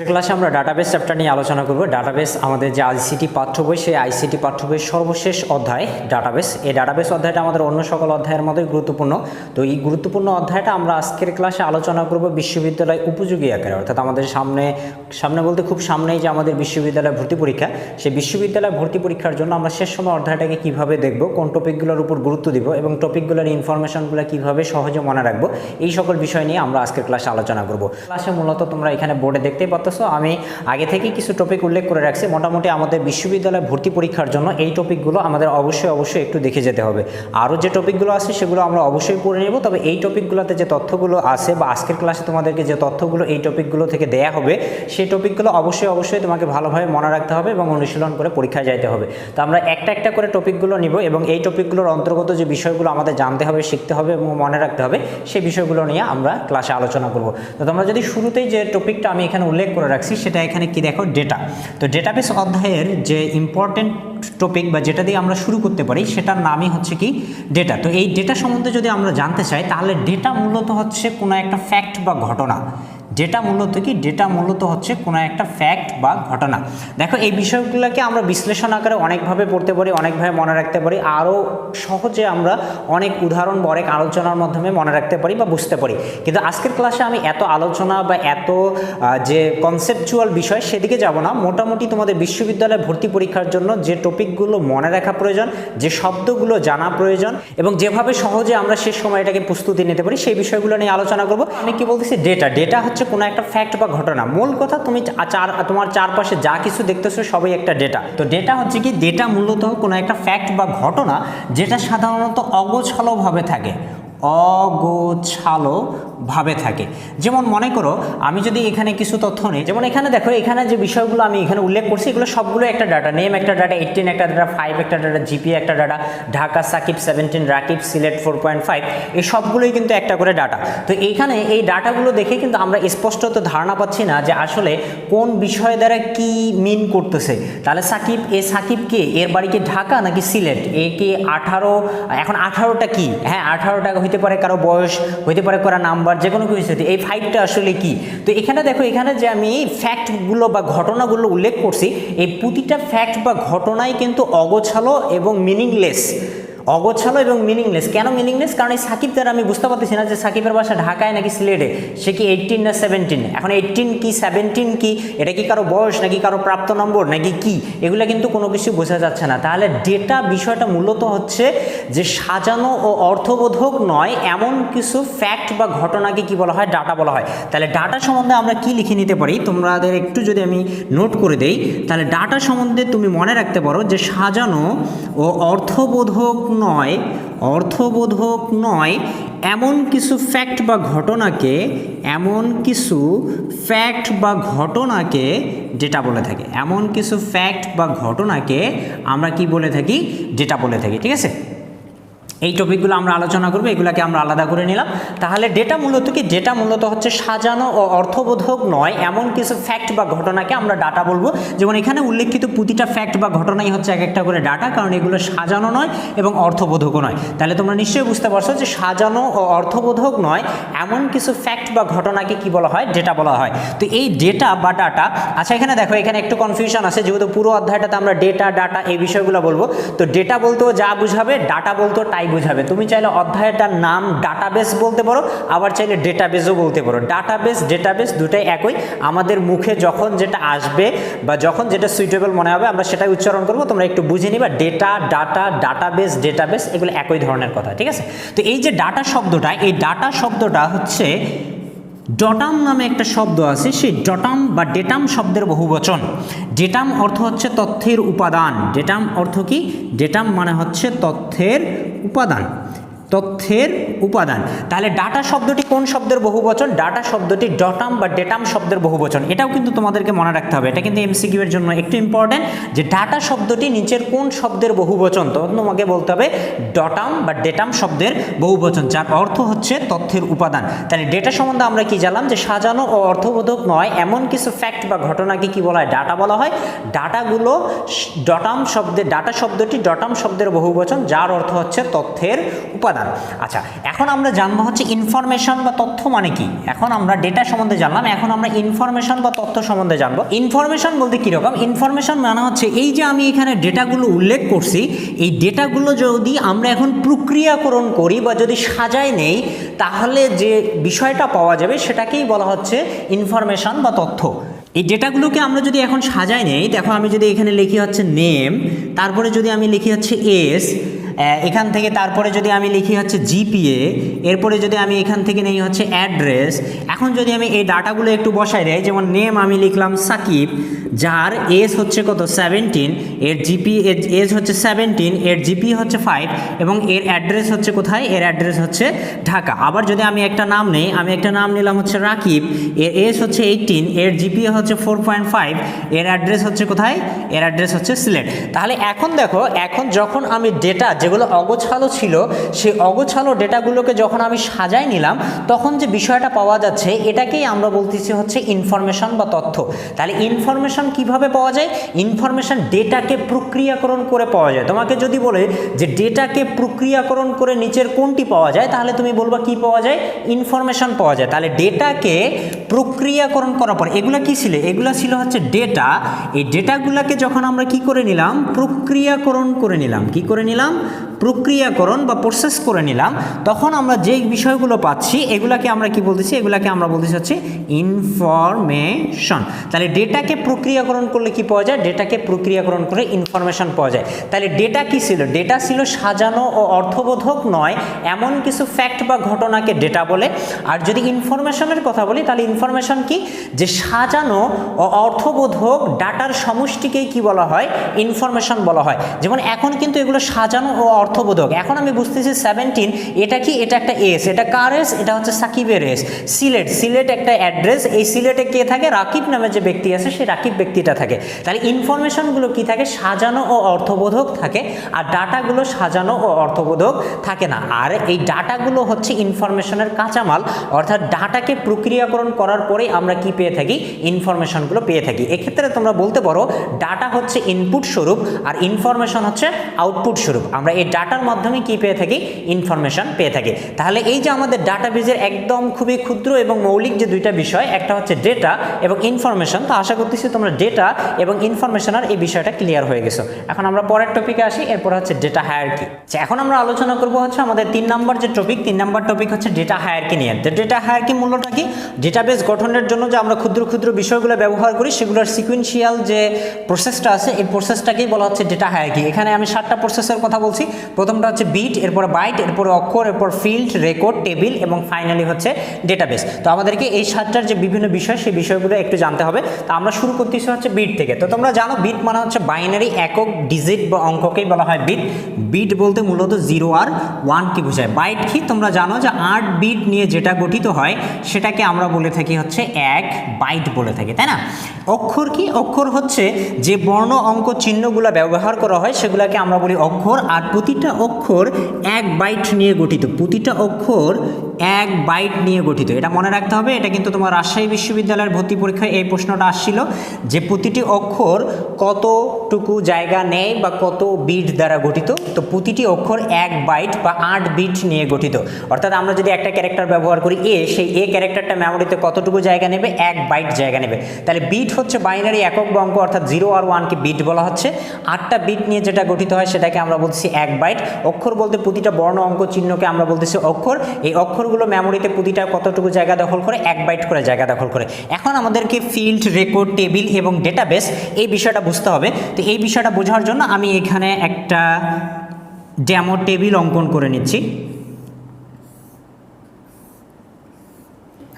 ক্লাসে আমরা database chapter নিয়ে আলোচনা করব। ডাটাবেস আমাদের যে আইসিটি পাঠ্য বই, সেই আইসিটি পাঠ্য বইয়ের সর্বশেষ অধ্যায় ডাটাবেস। এই ডাটাবেস অধ্যায়টা আমাদের অন্য সকল অধ্যায়ের মতোই গুরুত্বপূর্ণ। তো এই গুরুত্বপূর্ণ অধ্যায়টা আমরা আজকের ক্লাসে আলোচনা করব বিশ্ববিদ্যালয় উপযোগী আকারে, অর্থাৎ আমাদের সামনে বলতে খুব সামনেই যে আমাদের বিশ্ববিদ্যালয় ভর্তি পরীক্ষা, সেই বিশ্ববিদ্যালয় ভর্তি পরীক্ষার জন্য আমরা শেষ সময় অধ্যায়টাকে কীভাবে দেখব, কোন টপিকগুলোর উপর গুরুত্ব দিব এবং টপিকগুলোর ইনফরমেশনগুলো কীভাবে সহজে মনে রাখবো, এই সকল বিষয় নিয়ে আমরা আজকের ক্লাসে আলোচনা করব। ক্লাসে মূলত তোমরা এখানে বোর্ডে দেখতেই পাচ্ছ, আমি আগে থেকেই কিছু টপিক উল্লেখ করে রাখছি। মোটামুটি আমাদের বিশ্ববিদ্যালয় ভর্তি পরীক্ষার জন্য এই টপিকগুলো আমাদের অবশ্যই একটু দেখে যেতে হবে। আরও যে টপিকগুলো আছে সেগুলো আমরা অবশ্যই পড়ে নেব, তবে এই টপিকগুলোতে যে তথ্যগুলো আছে বা আজকের ক্লাসে তোমাদেরকে যে তথ্যগুলো এই টপিকগুলো থেকে দেয়া হবে, সেই টপিকগুলো অবশ্যই তোমাকে ভালোভাবে মনে রাখতে হবে এবং অনুশীলন করে পরীক্ষায় যাইতে হবে। তো আমরা একটা করে টপিকগুলো নিব এবং এই টপিকগুলোর অন্তর্গত যে বিষয়গুলো আমাদের জানতে হবে, শিখতে হবে এবং মনে রাখতে হবে, সেই বিষয়গুলো নিয়ে আমরা ক্লাসে আলোচনা করব। তো তোমরা যদি শুরুতেই যে টপিকটা আমি এখানে উল্লেখ করে রাখছি সেটা এখানে কি দেখো, ডেটা। তো ডেটাবেস অধ্যায়ের যে ইম্পর্টেন্ট টপিক বা যেটা দিয়ে আমরা শুরু করতে পারি সেটার নামই হচ্ছে কি, ডেটা। তো এই ডেটা সম্বন্ধে যদি আমরা জানতে চাই, তাহলে ডেটা মূলত হচ্ছে কোনো একটা ফ্যাক্ট বা ঘটনা। ডেটা মূলত কি, ডেটা মূলত হচ্ছে কোনো একটা ফ্যাক্ট বা ঘটনা। দেখো, এই বিষয়গুলোকে আমরা বিশ্লেষণ আকারে অনেকভাবে পড়তে পারি, অনেকভাবে মনে রাখতে পারি, আরও সহজে আমরা অনেক উদাহরণ বা অনেক আলোচনার মাধ্যমে মনে রাখতে পারি বা বুঝতে পারি। কিন্তু আজকের ক্লাসে আমি এত আলোচনা বা এত যে কনসেপচুয়াল বিষয় সেদিকে যাব না। মোটামুটি তোমাদের বিশ্ববিদ্যালয়ে ভর্তি পরীক্ষার জন্য যে টপিকগুলো মনে রাখা প্রয়োজন, যে শব্দগুলো জানা প্রয়োজন এবং যেভাবে সহজে আমরা শেষ সময় এটাকে প্রস্তুতি নিতে পারি, সেই বিষয়গুলো নিয়ে আলোচনা করব। আমি কি বলতেছি, ডেটা হচ্ছে কোনো একটা ফ্যাক্ট বা ঘটনা। মূল কথা, তুমি তোমার চারপাশে যা কিছু দেখতেছো সবই একটা ডেটা। তো ডেটা হচ্ছে কি, ডেটা মূলত কোনো একটা ফ্যাক্ট বা ঘটনা যেটা সাধারণত অগোছালোভাবে থাকে, অগোছালোভাবে থাকে। যেমন মনে করো, আমি যদি এখানে কিছু তথ্য নিই, যেমন এখানে দেখো, এখানে যে বিষয়গুলো আমি এখানে উল্লেখ করছি এগুলো সবগুলো একটা ডাটা। নেম একটা ডাটা, 18 একটা ডাটা, 5 একটা ডাটা, জিপিএ একটা ডাটা, ঢাকা সাকিব 17, রাকিব সিলেট 4.5, এই সবগুলোই কিন্তু একটা করে ডাটা। তো এইখানে এই ডাটাগুলো দেখে কিন্তু আমরা স্পষ্টত ধারণা পাচ্ছি না যে আসলে কোন বিষয় দ্বারা কি মিন করতেছে। তাহলে সাকিব কে, এর বাড়ি কি ঢাকা নাকি সিলেট, এ কি 18, এখন 18টা কি, হ্যাঁ 18টা হইতে পারে কারো বয়স, হইতে পারে কারো নাম্বার, যে কোনো কিছু। এই 5টা আসলে কি। তো এখানে দেখো, এখানে যে আমি ফ্যাক্টগুলো বা ঘটনাগুলো উল্লেখ করছি, এই প্রতিটা ফ্যাক্ট বা ঘটনাই কিন্তু অগোছালো এবং মিনিংলেস। অগোছালো এবং মিনিংলেস। কেন মিনিংলেস? কারণ এই সাকিব দ্বারা আমি বুঝতে পারতেছি না যে সাকিবের বাসা ঢাকায় নাকি সিলেটে, সে কি 18 না 17। এখন 18 কি 17 কি, এটা কি কারো বয়স নাকি কারো প্রাপ্ত নম্বর নাকি কি, এগুলো কিন্তু কোনো কিছু বোঝা যাচ্ছে না। তাহলে ডেটা বিষয়টা মূলত হচ্ছে যে সাজানো ও অর্থবোধক নয় এমন কিছু ফ্যাক্ট বা ঘটনাকে কি বলা হয়, ডাটা বলা হয়। তাহলে ডাটা সম্বন্ধে আমরা কি লিখে নিতে পারি, তোমাদের একটু যদি আমি নোট করে দেই, তাহলে ডাটা সম্বন্ধে তুমি মনে রাখতে পারো যে সাজানো ও অর্থবোধক নয় এমন কিছু ফ্যাক্ট বা ঘটনাকে ডেটা বলে থাকে। এমন কিছু ফ্যাক্ট বা ঘটনাকে আমরা কি বলে থাকি, ডেটা বলে থাকি। ঠিক আছে, এই টপিকগুলো আমরা আলোচনা করবো, এগুলাকে আমরা আলাদা করে নিলাম। তাহলে ডেটা মূলত কি, ডেটা মূলত হচ্ছে সাজানো ও অর্থবোধক নয় এমন কিছু ফ্যাক্ট বা ঘটনাকে আমরা ডাটা বলবো। যেমন এখানে উল্লেখিত প্রতিটা ফ্যাক্ট বা ঘটনাই হচ্ছে এক একটা করে ডাটা, কারণ এগুলো সাজানো নয় এবং অর্থবোধকও নয়। তাহলে তোমরা নিশ্চয়ই বুঝতে পারছো যে সাজানো ও অর্থবোধক নয় এমন কিছু ফ্যাক্ট বা ঘটনাকে কি বলা হয়, ডেটা বলা হয়। তো এই ডেটা বা ডাটা, আচ্ছা এখানে দেখো, এখানে একটু কনফিউশন আছে, যেহেতু পুরো অধ্যায়টাতে আমরা ডেটা ডাটা এই বিষয়গুলো বলবো। তো ডেটা বলতেও যা বুঝাবে, ডাটা বলতেও তাই বুঝাবে। তুমি চাইলে অধ্যায়টার নাম ডাটাবেস বলতে পারো, আবার চাইলে ডেটাবেসও বলতে পারো। ডেটাবেস দুটাই একই। আমাদের মুখে যখন যেটা আসবে বা যখন যেটা সুইটেবল মনে হবে আমরা সেটাই উচ্চারণ করবো। তোমরা একটু বুঝে নিবা, ডেটা, ডাটা, ডাটাবেস, ডেটাবেস এগুলো একই ধরনের কথা। ঠিক আছে, তো এই যে ডাটা শব্দটা, এই ডাটা শব্দটা হচ্ছে ডটাম নামে একটা শব্দ আছে, সেই ডটাম বা ডেটাম শব্দের বহুবচন। ডেটাম অর্থ হচ্ছে তথ্যের উপাদান। ডেটাম অর্থ কি, ডেটাম মানে হচ্ছে তথ্যের উপাদান, তথ্যের উপাদান। তাহলে ডাটা শব্দটি কোন শব্দের বহুবচন, ডাটা শব্দটি ডটাম বা ডেটাম শব্দের বহুবচন। এটাও কিন্তু তোমাদেরকে মনে রাখতে হবে, এটা কিন্তু এমসিকিউ এর জন্য একটু ইম্পর্টেন্ট, যে ডাটা শব্দটি নিচের কোন শব্দের বহুবচন। তো তোমাকে বলতে হবে ডটাম বা ডেটাম শব্দের বহুবচন, যার অর্থ হচ্ছে তথ্যের উপাদান। তাহলে ডেটা সম্বন্ধে আমরা কি জানলাম, যে সাজানো ও অর্থবোধক নয় এমন কিছু ফ্যাক্ট বা ঘটনাকে কি বলা হয়, ডাটা বলা হয়। ডাটাগুলো ডাটা শব্দটি ডটাম শব্দের বহুবচন, যার অর্থ হচ্ছে তথ্যের উপাদান। উপাদান। আচ্ছা, এখন আমরা জানবো হচ্ছে ইনফরমেশন বা তথ্য মানে কি। এখন আমরা ডেটা সম্বন্ধে জানলাম, এখন আমরা ইনফরমেশন বা তথ্য সম্বন্ধে জানবো। ইনফরমেশন বলতে কীরকম? ইনফরমেশন মানে হচ্ছে এই যে আমি এখানে ডেটাগুলো উল্লেখ করছি, এই ডেটাগুলো যদি আমরা এখন প্রক্রিয়াকরণ করি বা যদি সাজায় নেই, তাহলে যে বিষয়টা পাওয়া যাবে সেটাকেই বলা হচ্ছে ইনফরমেশন বা তথ্য। এই ডেটাগুলোকে আমরা যদি এখন সাজাই নেই, দেখো আমি যদি এখানে লিখি হচ্ছে নেম, তারপরে যদি আমি লিখি হচ্ছে এস, এখান থেকে তারপরে যদি আমি লিখি হচ্ছে জিপিএ, এরপরে যদি আমি এখান থেকে নেই হচ্ছে অ্যাড্রেস। এখন যদি আমি এই ডাটাগুলো একটু বসাই দেয়, যেমন নেম আমি লিখলাম সাকিব, যার এজ হচ্ছে কত 17, এর জিপি এজ হচ্ছে 17, এর জিপি হচ্ছে 5 এবং এর অ্যাড্রেস হচ্ছে কোথায়? এর অ্যাড্রেস হচ্ছে ঢাকা। আবার যদি আমি একটা নাম নেই, আমি একটা নাম নিলাম হচ্ছে রাকিব, এর এজ হচ্ছে 18, এর জিপি হচ্ছে 4.5, এর অ্যাড্রেস হচ্ছে কোথায়? এর অ্যাড্রেস হচ্ছে সিলেট। তাহলে এখন দেখো, এখন যখন আমি ডেটা যেগুলো অগোছালো ছিল, সেই অগোছালো ডেটাগুলোকে যখন আমি সাজাই নিলাম, তখন যে বিষয়টা পাওয়া যাচ্ছে এটাকেই আমরা বলতেছি হচ্ছে ইনফরমেশন বা তথ্য। তাহলে ইনফরমেশন কিভাবে পাওয়া যায়? ইনফরমেশন ডেটাকে প্রক্রিয়াকরণ করে পাওয়া যায়। তোমাকে যদি বলে যে ডেটাকে প্রক্রিয়াকরণ করে নিচের কোনটি পাওয়া যায়, তাহলে তুমি বলবা কি পাওয়া যায়? ইনফরমেশন পাওয়া যায়। তাহলে ডেটাকে প্রক্রিয়াকরণ করার পর এগুলো কি ছিল? এগুলো ছিল হচ্ছে ডেটা। এই ডেটাগুলোকে যখন আমরা কি করে নিলাম? প্রক্রিয়াকরণ করে নিলাম। কি করে নিলাম? প্রক্রিয়াকরণ বা প্রসেস করে নিলাম, তখন আমরা যে বিষয়গুলো পাচ্ছি এগুলাকে আমরা কি বলতেছি? এগুলাকে আমরা বলতেছি হচ্ছে ইনফরমেশন। তাহলে ডেটাকে প্রক্রিয়াকরণ করলে কি পাওয়া যায়? ডেটাকে প্রক্রিয়াকরণ করে ইনফরমেশন পাওয়া যায়। তাহলে ডেটা কি ছিল? ডেটা ছিল সাজানো ও অর্থবোধক নয় এমন কিছু ফ্যাক্ট বা ঘটনাকে ডেটা বলে। আর যদি ইনফরমেশনের কথা বলি, তাহলে ইনফরমেশন কি? যে সাজানো ও অর্থবোধক ডাটার সমষ্টিকেই কি বলা হয়? ইনফরমেশন বলা হয়। যেমন এখন কিন্তু এগুলো সাজানো ও অর্থবোধক। এখন আমি বুঝতেছি 17 এটা কি? এটা একটা এস। এটা কার এস? এটা হচ্ছে সাকিবের এস। সিলেট, সিলেট একটা অ্যাড্রেস। এই সিলেটে কে থাকে? রাকিব নামে যে ব্যক্তি আছে সেই রাকিব ব্যক্তিটা থাকে। তাহলে ইনফরমেশনগুলো কি থাকে? সাজানো ও অর্থবোধক থাকে। আর ডাটাগুলো সাজানো ও অর্থবোধক থাকে না। আর এই ডাটাগুলো হচ্ছে ইনফরমেশনের কাঁচামাল, অর্থাৎ ডাটাকে প্রক্রিয়াকরণ করার পরেই আমরা কি পেয়ে থাকি? ইনফরমেশনগুলো পেয়ে থাকি। এক্ষেত্রে তোমরা বলতে পারো ডাটা হচ্ছে ইনপুট স্বরূপ আর ইনফরমেশন হচ্ছে আউটপুট স্বরূপ। আমরা এই ডাটার মাধ্যমে কি পেয়ে থাকি? ইনফরমেশন পেয়ে থাকি। তাহলে এই যে আমাদের ডাটাবেজের একদম খুবই ক্ষুদ্র এবং মৌলিক যে দুইটা বিষয়, একটা হচ্ছে ডেটা এবং ইনফরমেশন। তো আশা করতেছি তোমরা ডেটা এবং ইনফরমেশনের এই বিষয়টা ক্লিয়ার হয়ে গেছো। এখন আমরা পরের টপিকে আসি, এরপর হচ্ছে ডেটা হায়ারার্কি। এখন আমরা আলোচনা করব হচ্ছে আমাদের 3 নম্বর যে টপিক, 3 নম্বর টপিক হচ্ছে ডেটা হায়ারার্কি নিয়ে। ডেটা হায়ারার্কি মূল্যটা কি? ডেটাবেস গঠনের জন্য যে আমরা ক্ষুদ্র ক্ষুদ্র বিষয়গুলো ব্যবহার করি, সেগুলোর সিকুয়েন্সিয়াল যে প্রসেসটা আছে, এই প্রসেসটাকেই বলা হচ্ছে ডেটা হায়ারার্কি। এখানে আমি 7টা প্রসেসের কথা বলছি। প্রথমটা হচ্ছে বিট, এরপরে বাইট, এরপরে অক্ষর, এরপর ফিল্ড, রেকর্ড, টেবিল এবং ফাইনালি হচ্ছে ডেটাবেস। তো আমাদেরকে এই 7টার যে বিভিন্ন বিষয়, সেই বিষয়গুলো একটু জানতে হবে। তো আমরা শুরু করতেছি হচ্ছে বিট থেকে। তো তোমরা জানো বিট মানে হচ্ছে বাইনারি একক ডিজিট বা অঙ্ককেই বলা হয় বিট। বিট বলতে মূলত 0 আর 1 কি বোঝায়। বাইট কি? তোমরা জানো যে 8 বিট নিয়ে যেটা গঠিত হয় সেটাকে আমরা বলে থাকি হচ্ছে 1 বাইট বলে থাকি, তাই না? অক্ষর কি? অক্ষর হচ্ছে যে বর্ণ অঙ্ক চিহ্নগুলো ব্যবহার করা হয় সেগুলোকে আমরা বলি অক্ষর। আর প্রতিটা অক্ষর 1 বাইট নিয়ে গঠিত। প্রতিটা অক্ষর 1 বাইট নিয়ে গঠিত। এটা মনে রাখতে হবে। এটা কিন্তু তোমার রাজশাহী বিশ্ববিদ্যালয়ের ভর্তি পরীক্ষায় এই প্রশ্নটা আসছিল যে প্রতিটি অক্ষর কতটুকু জায়গা নেয় বা কত বিট দ্বারা গঠিত। তো প্রতিটি অক্ষর 1 বাইট বা 8 বিট নিয়ে গঠিত। অর্থাৎ আমরা যদি একটা ক্যারেক্টার ব্যবহার করি এ, সেই এ ক্যারেক্টারটা মেমোরিতে কতটুকু জায়গা নেবে? 1 বাইট জায়গা নেবে। তাহলে বিট হচ্ছে বাইনারি একক বা অঙ্ক, অর্থাৎ 0 আর 1 কে বিট বলা হচ্ছে। 8টা বিট নিয়ে যেটা গঠিত হয় সেটাকে আমরা বলছি 1 বাইট। অক্ষর বলতে প্রতিটা বর্ণ অঙ্ক চিহ্নকে আমরা বলতেছি অক্ষর। এই অক্ষরগুলো মেমোরিতে প্রতিটা কতটুকু জায়গা দখল করে? 1 বাইট করে জায়গা দখল করে। এখন আমাদেরকে ফিল্ড, রেকর্ড, টেবিল এবং ডেটাবেস এই বিষয়টা বুঝতে হবে। তো এই বিষয়টা বোঝার জন্য আমি এখানে একটা ডেমো টেবিল অঙ্কন করে নিচ্ছি।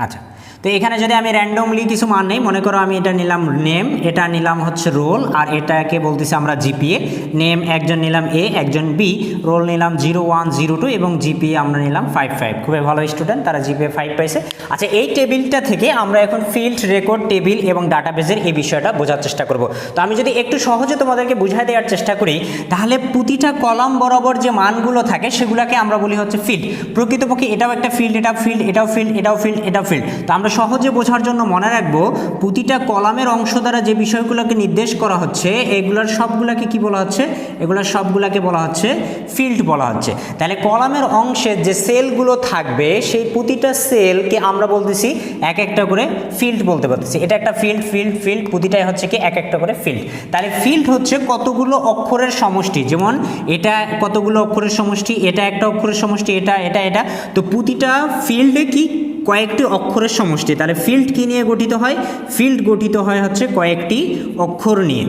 আচ্ছা, তো এখানে যদি আমি র্যান্ডমলি কিছু মান নেই, মনে করো আমি এটা নিলাম নেম, এটা নিলাম হচ্ছে রোল, আর এটাকে বলতেছি আমরা জিপিএ। নেম একজন নিলাম এ, একজন বি, রোল নিলাম 0 1 0 2 এবং জিপিএ আমরা নিলাম 5 5। খুবই ভালো স্টুডেন্ট, তারা জিপিএ 5 পাইছে। আচ্ছা, এই টেবিলটা থেকে আমরা এখন ফিল্ড, রেকর্ড, টেবিল এবং ডাটাবেসের এই বিষয়টা বোঝার চেষ্টা করব। তো আমি যদি একটু সহজে তোমাদেরকে বুঝাই দেওয়ার চেষ্টা করি, তাহলে প্রতিটা কলাম বরাবর যে মানগুলো থাকে সেগুলোকে আমরা বলি হচ্ছে ফিল্ড। প্রকৃতপক্ষে এটাও একটা ফিল্ড, এটাও ফিল্ড, এটাও ফিল্ড, এটাও ফিল্ড, এটাও ফিল্ড। তো আমরা আমরা সহজে বোঝার জন্য মনে রাখবো প্রতিটা কলামের অংশ দ্বারা যে বিষয়গুলোকে নির্দেশ করা হচ্ছে এগুলোর সবগুলোকে কি বলা হচ্ছে, এগুলোর সবগুলোকে বলা হচ্ছে ফিল্ড বলা হচ্ছে। তাহলে কলামের অংশের যে সেলগুলো থাকবে সেই প্রতিটা সেলকে আমরা বলতেছি এক একটা করে ফিল্ড বলতে পারতেছি। এটা একটা ফিল্ড ফিল্ড ফিল্ড প্রতিটাই হচ্ছে কি এক একটা করে ফিল্ড। তাহলে ফিল্ড হচ্ছে কতগুলো অক্ষরের সমষ্টি, যেমন এটা কতগুলো অক্ষরের সমষ্টি, এটা একটা অক্ষরের সমষ্টি, এটা এটা এটা। তো প্রতিটা ফিল্ডে কি কয়েকটি অক্ষরের সমষ্টি। তাহলে ফিল্ড কি নিয়ে গঠিত হয়, ফিল্ড গঠিত হয় হচ্ছে কয়েকটি অক্ষর নিয়ে।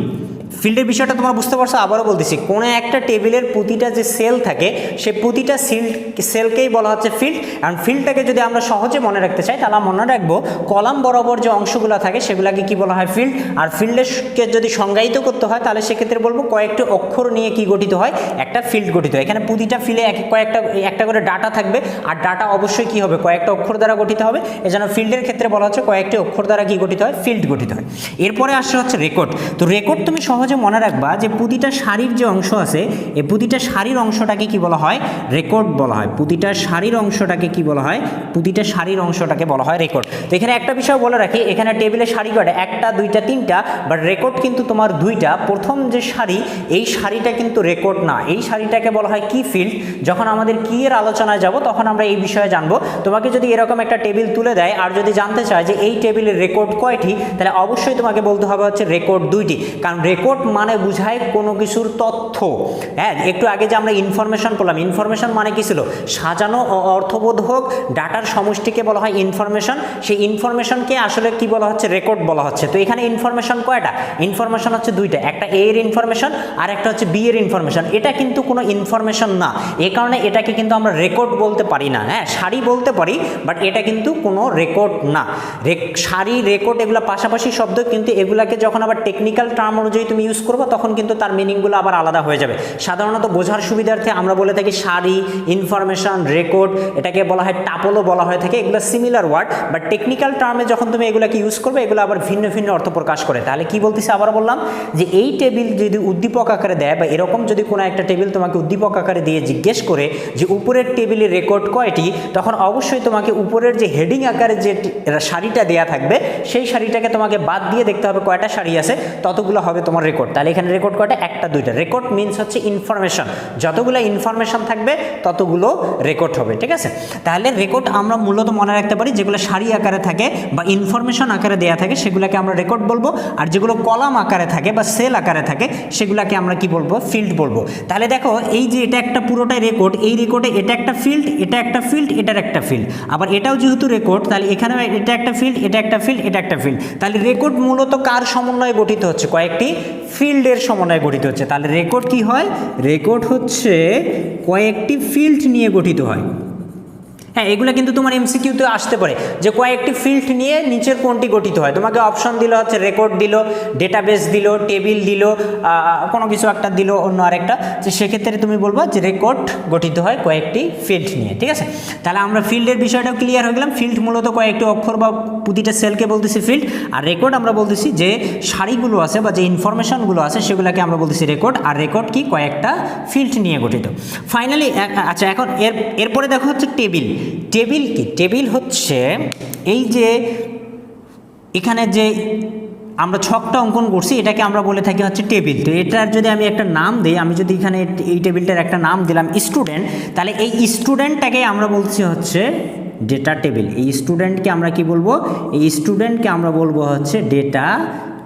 ফিল্ডের বিষয়টা তোমরা বুঝতে পারছো, আবারও বলতেছি কোনো একটা টেবিলের প্রতিটা যে সেল থাকে সে প্রতিটা সেলকেই বলা হচ্ছে ফিল্ড। কারণ ফিল্ডটাকে যদি আমরা সহজে মনে রাখতে চাই তাহলে মনে রাখবো কলাম বরাবর যে অংশগুলো থাকে সেগুলোকে কি বলা হয় ফিল্ড। আর ফিল্ডকে যদি সংজ্ঞায়িত করতে হয় তাহলে সেক্ষেত্রে বলবো কয়েকটি অক্ষর নিয়ে কি গঠিত হয়, একটা ফিল্ড গঠিত হয়। এখানে প্রতিটা ফিল্ডে একটা করে ডাটা থাকবে আর ডাটা অবশ্যই কি হবে, কয়েকটা অক্ষর দ্বারা গঠিত হবে। এজন্য ফিল্ডের ক্ষেত্রে বলা হচ্ছে কয়েকটি অক্ষর দ্বারা কি গঠিত হয়, ফিল্ড গঠিত হয়। এরপরে আসছে হচ্ছে রেকর্ড। তো রেকর্ড তুমি সহজে মনে রাখবা যে প্রতিটা সারির যে অংশ আছে এই প্রতিটা সারির অংশটাকে কি বলা হয়, রেকর্ড বলা হয়। প্রতিটা সারির অংশটাকে কি বলা হয়, প্রতিটা সারির অংশটাকে বলা হয় রেকর্ড। তো এখানে একটা বিষয় বলে রাখি, এখানে টেবিলে সারি কয়টা, একটা দুইটা তিনটা, বাট রেকর্ড কিন্তু তোমার দুইটা। প্রথম যে সারি এই সারিটা কিন্তু রেকর্ড না, এই সারিটাকে বলা হয় কি ফিল্ড। যখন আমাদের কি এর আলোচনায় যাব তখন আমরা এই বিষয়ে জানবো। তোমাকে যদি এরকম একটা টেবিল তুলে দেয় আর যদি জানতে চায় যে এই টেবিলের রেকর্ড কয়টি, তাহলে অবশ্যই তোমাকে বলতে হবে হচ্ছে রেকর্ড দুইটি। কারণ রেকর্ড মানে বুঝায় কোনো কিছুর তথ্য। হ্যাঁ, একটু আগে যে আমরা ইনফরমেশন বললাম, ইনফরমেশন মানে কি ছিল, সাজানো ও অর্থবোধক ডাটার সমষ্টিকে বলা হয় ইনফরমেশন। সেই ইনফরমেশনকে আসলে কি বলা হচ্ছে, রেকর্ড বলা হচ্ছে। তো এখানে ইনফরমেশন কয়টা, ইনফরমেশন হচ্ছে দুইটা, একটা এ এর ইনফরমেশন আর একটা হচ্ছে বি এর ইনফরমেশন। এটা কিন্তু কোনো ইনফরমেশন না, এই কারণে এটাকে কিন্তু আমরা রেকর্ড বলতে পারি না। হ্যাঁ, সারি বলতে পারি বাট এটা কিন্তু কোনো রেকর্ড না। সারি রেকর্ড এগুলো পাশাপাশি শব্দ, কিন্তু এগুলাকে যখন আবার টেকনিক্যাল টার্ম অনুযায়ী তুমি ইউজ করবো তখন কিন্তু তার মিনিংগুলো আবার আলাদা হয়ে যাবে। সাধারণত বোঝার সুবিধার্থে আমরা বলে থাকি সারি, ইনফরমেশন, রেকর্ড, এটাকে বলা হয় টাপলও বলা হয়ে থাকে। এগুলো সিমিলার ওয়ার্ড, বাট টেকনিক্যাল টার্মে যখন তুমি এগুলোকে ইউজ করবে এগুলো আবার ভিন্ন ভিন্ন অর্থ প্রকাশ করে। তাহলে কি বলতেছি, আবার বললাম যে এই টেবিল যদি উদ্দীপক আকারে দেয় বা এরকম যদি কোনো একটা টেবিল তোমাকে উদ্দীপক আকারে দিয়ে জিজ্ঞেস করে যে উপরের টেবিলের রেকর্ড কয়টি, তখন অবশ্যই তোমাকে উপরের যে হেডিং আকারে যে সারিটা দেয়া থাকবে সেই সারিটাকে তোমাকে বাদ দিয়ে দেখতে হবে কয়টা সারি আছে, ততগুলো হবে তোমার রেকর্ড। তাহলে এখানে রেকর্ড কয়টা, একটা দুইটা। রেকর্ড মিনস হচ্ছে ইনফরমেশন, যতগুলো ইনফরমেশন থাকবে ততগুলো রেকর্ড হবে। ঠিক আছে, তাহলে রেকর্ড আমরা মূলত মনে রাখতে পারি যেগুলো সারি আকারে থাকে বা ইনফরমেশন আকারে দেয়া থাকে সেগুলোকে আমরা রেকর্ড বলবো, আর যেগুলো কলাম আকারে থাকে বা সেল আকারে থাকে সেগুলোকে আমরা কি বলবো, ফিল্ড বলবো। তাহলে দেখো এই যে এটা একটা পুরোটাই রেকর্ড, এই রেকর্ডে এটা একটা ফিল্ড, এটা একটা ফিল্ড, এটার একটা ফিল্ড, আবার এটাও যেহেতু রেকর্ড তাহলে এখানে এটা একটা ফিল্ড, এটা একটা ফিল্ড, এটা একটা ফিল্ড। তাহলে রেকর্ড মূলত কার সমন্বয়ে গঠিত হচ্ছে, কয়েকটি ফিল্ডের সমন্বয়ে গঠিত হচ্ছে। তাহলে রেকর্ড কি হয়, রেকর্ড হচ্ছে কয়েকটি ফিল্ড নিয়ে গঠিত হয়। হ্যাঁ, এগুলো কিন্তু তোমার এমসিকিউতে আসতে পারে যে কয়েকটি ফিল্ড নিয়ে নিচের কোনটি গঠিত হয়। তোমাকে অপশন দিল হচ্ছে রেকর্ড দিল, ডেটাবেস দিল, টেবিল দিল, কোনো কিছু একটা দিল অন্য আরেকটা, যে সেক্ষেত্রে তুমি বলবো যে রেকর্ড গঠিত হয় কয়েকটি ফিল্ড নিয়ে। ঠিক আছে, তাহলে আমরা ফিল্ডের বিষয়টাও ক্লিয়ার হয়ে গেলাম। ফিল্ড মূলত কয়েকটি অক্ষর বা প্রতিটা সেলকে বলতেছি ফিল্ড, আর রেকর্ড আমরা বলতেছি যে সারিগুলো আছে বা যে ইনফরমেশনগুলো আছে সেগুলোকে আমরা বলতেছি রেকর্ড, আর রেকর্ড কি কয়েকটা ফিল্ড নিয়ে গঠিত। ফাইনালি আচ্ছা, এখন এরপরে দেখো হচ্ছে টেবিল। টেবিল কি, টেবিল হচ্ছে এই যে এখানে যে আমরা ছকটা অঙ্কন করছি এটাকে আমরা বলে থাকি হচ্ছে টেবিল। তো এটার যদি আমি একটা নাম দিই, আমি যদি এখানে এই টেবিলটার একটা নাম দিলাম স্টুডেন্ট, তাহলে এই স্টুডেন্টটাকে আমরা বলছি হচ্ছে ডেটা টেবিল। এই স্টুডেন্টকে আমরা কি বলবো, এই স্টুডেন্টকে আমরা বলবো হচ্ছে ডেটা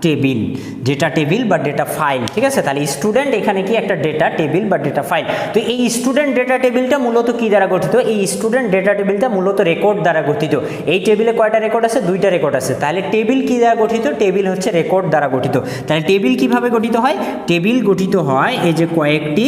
টেবিল, ডেটা টেবিল বা ডেটা ফাইল। ঠিক আছে, তাহলে স্টুডেন্ট এখানে কি একটা ডেটা টেবিল বা ডেটা ফাইল। তো এই স্টুডেন্ট ডেটা টেবিলটা মূলত কি দ্বারা গঠিত, এই স্টুডেন্ট ডেটা টেবিলটা মূলত রেকর্ড দ্বারা গঠিত। এই টেবিলে কয়টা রেকর্ড আছে, দুইটা রেকর্ড আছে। তাহলে টেবিল কি দ্বারা গঠিত, টেবিল হচ্ছে রেকর্ড দ্বারা গঠিত। তাহলে টেবিল কিভাবে গঠিত হয়, টেবিল গঠিত হয় এই যে কয়েকটি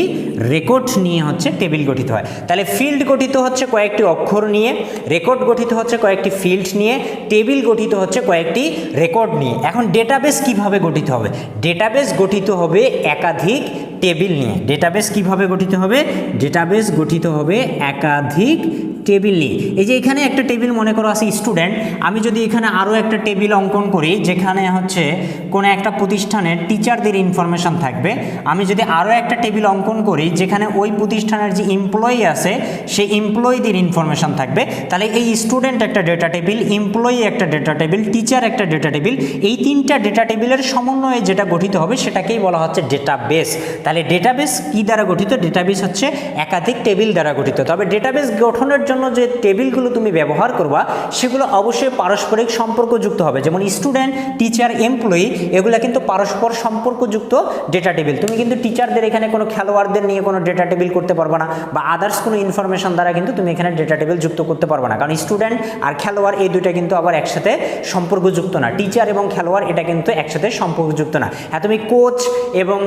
রেকর্ড নিয়ে হচ্ছে টেবিল গঠিত হয়। তাহলে ফিল্ড গঠিত হচ্ছে কয়েকটি অক্ষর নিয়ে, রেকর্ড গঠিত হচ্ছে কয়েকটি ফিল্ড নিয়ে, টেবিল গঠিত হচ্ছে কয়েকটি রেকর্ড নিয়ে। এখন ডেটাবেস কিভাবে গঠিত হবে, ডেটাবেস গঠিত হবে একাধিক টেবিল নিয়ে। ডেটাবেস কিভাবে গঠিত হবে, ডেটাবেস গঠিত হবে একাধিক টেবিল নিয়ে। এই যে এখানে একটা টেবিল মনে করো আছে স্টুডেন্ট, আমি যদি এখানে আরও একটা টেবিল অঙ্কন করি যেখানে হচ্ছে কোনো একটা প্রতিষ্ঠানের টিচারদের ইনফরমেশন থাকবে, আমি যদি আরও একটা টেবিল অঙ্কন করি যেখানে ওই প্রতিষ্ঠানের যে এমপ্লয়ি আছে সেই এমপ্লয়ীদের ইনফরমেশন থাকবে, তাহলে এই স্টুডেন্ট একটা ডেটা টেবিল, এমপ্লয়ি একটা ডেটা টেবিল, টিচার একটা ডেটা টেবিল, এই তিনটা ডেটা টেবিলের সমন্বয়ে যেটা গঠিত হবে সেটাকেই বলা হচ্ছে ডেটাবেস। তাহলে ডেটাবেস কী দ্বারা গঠিত? ডেটাবেস হচ্ছে একাধিক টেবিল দ্বারা গঠিত। তবে ডেটাবেস গঠনের জন্য যে টেবিলগুলো তুমি ব্যবহার করবা সেগুলো অবশ্যই পারস্পরিক সম্পর্কযুক্ত হবে। যেমন স্টুডেন্ট, টিচার, এমপ্লয়ি এগুলো কিন্তু পারস্পর সম্পর্কযুক্ত ডেটা টেবিল। তুমি কিন্তু টিচারদের এখানে কোনো খেলোয়াড়দের নিয়ে কোনো ডেটা টেবিল করতে পারবে না, বা আদার্স কোনো ইনফরমেশন দ্বারা কিন্তু তুমি এখানে ডেটা টেবিল যুক্ত করতে পারবে না, কারণ স্টুডেন্ট আর খেলোয়াড় এই দুইটা কিন্তু আবার একসাথে সম্পর্কযুক্ত না। টিচার এবং খেলোয়াড় এটা কিন্তু একসাথে সম্পর্কযুক্ত না। হ্যাঁ, তুমি কোচ এবং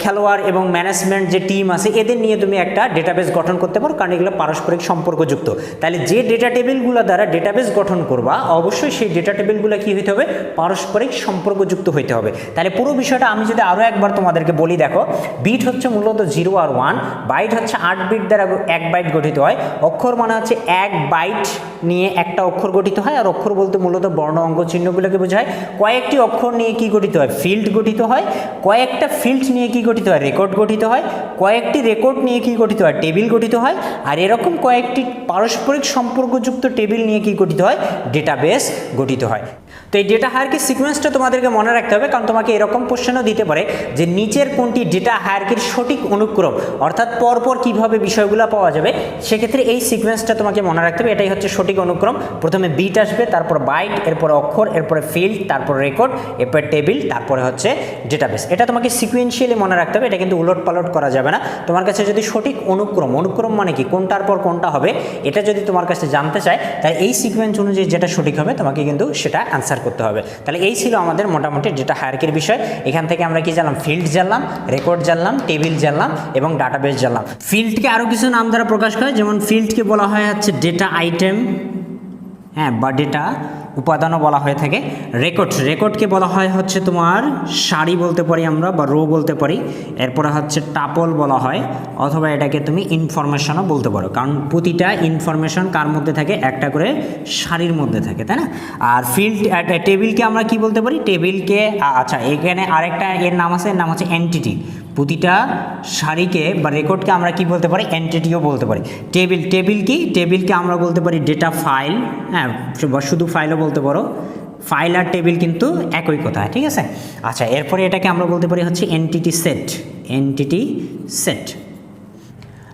খেলোয়াড় এবং ম্যানেজমেন্ট যে টিম আছে এদের নিয়ে তুমি একটা ডেটাবেস গঠন করতে পারো, কারণ এগুলো পারস্পরিক সম্পর্কযুক্ত। তাহলে যে ডেটা টেবিলগুলো দ্বারা ডেটাবেস গঠন করবা অবশ্যই সেই ডেটা টেবিলগুলো কী হইতে হবে? পারস্পরিক সম্পর্কযুক্ত হইতে হবে। তাহলে পুরো বিষয়টা আমি যদি আরও একবার তোমাদেরকে বলি, দেখো বিট হচ্ছে মূলত 0 আর 1, বাইট হচ্ছে 8 বিট দ্বারা 1 বাইট গঠিত হয়, অক্ষর মানে হচ্ছে 1 বাইট নিয়ে একটা অক্ষর গঠিত হয়, আর অক্ষর বলতে মূলত বর্ণ অঙ্ক চিহ্নগুলোকে বোঝায়। কয়েকটি অক্ষর নিয়ে কি গঠিত হয়? ফিল্ড গঠিত হয়। কয়েকটা ফিল্ড নিয়ে কি গঠিত হয়? রেকর্ড গঠিত হয়। কয়েকটি রেকর্ড নিয়ে কি গঠিত হয়? টেবিল গঠিত হয়। আর এরকম কয়েকটি পারস্পরিক সম্পর্কযুক্ত টেবিল নিয়ে কি গঠিত হয়? ডেটাবেস গঠিত হয়। তো এই ডেটা হায়ারার্কির সিকোয়েন্সটা তোমাদেরকে মনে রাখতে হবে, কারণ তোমাকে এরকম কোশ্চেনও দিতে পারে যে নিচের কোনটি ডেটা হায়ারার্কির সঠিক অনুক্রম, অর্থাৎ পরপর কিভাবে বিষয়গুলো পাওয়া যাবে, সেক্ষেত্রে এই সিকোয়েন্সটা তোমাকে মনে রাখতে হবে। এটাই হচ্ছে সঠিক অনুক্রম। প্রথমে বিট আসবে, তারপর বাইট, এরপরে অক্ষর, এরপরে ফিল্ড, তারপর রেকর্ড, এরপরে টেবিল, তারপরে হচ্ছে ডেটাবেস। এটা তোমাকে সিকুয়েন্সিয়ালি মনে রাখতে হবে, এটা কিন্তু উলট পালট করা যাবে না। তোমার কাছে যদি সঠিক অনুক্রম, অনুক্রম মানে কি, কোনটার পর কোনটা হবে, এটা যদি তোমার কাছে জানতে চায় তাহলে এই সিকোয়েন্স অনুযায়ী যেটা সঠিক হবে তোমাকে কিন্তু সেটা অ্যান্সার করতে হবে। তাহলে এই ছিল আমাদের মোটামুটি ডেটা হায়ারার্কির বিষয়। এখান থেকে আমরা কি জানলাম? ফিল্ড জানলাম, রেকর্ড জানলাম, টেবিল জানলাম এবং ডাটাবেস জানলাম। ফিল্ডকে আরও কিছু নাম দ্বারা প্রকাশ করে, যেমন ফিল্ডকে বলা হয় হচ্ছে ডেটা আইটেম, হ্যাঁ, বা ডেটা উপাদানও বলা হয়ে থাকে। রেকর্ডকে বলা হয় হচ্ছে তোমার সারি বলতে পারি আমরা, বা রো বলতে পারি। এরপরে হচ্ছে টাপল বলা হয়, অথবা এটাকে তুমি ইনফরমেশনও বলতে পারো, কারণ প্রতিটা ইনফরমেশন কার মধ্যে থাকে? একটা করে সারির মধ্যে থাকে, তাই না? আর টেবিলকে আমরা কি বলতে পারি? টেবিলকে, আচ্ছা এখানে আরেকটা এর নাম আছে, এর নাম হচ্ছে এন্টিটি। প্রতিটা সারিকে বা রেকর্ডকে আমরা কি বলতে পারি? এন্টিটিও বলতে পারি। টেবিলকে আমরা বলতে পারি ডেটা ফাইল, হ্যাঁ, বা শুধু ফাইলও বলতে পারো। ফাইল আর টেবিল কিন্তু একই কথা, ঠিক আছে? আচ্ছা, এরপরে এটাকে আমরা বলতে পারি হচ্ছে এন্টিটি সেট।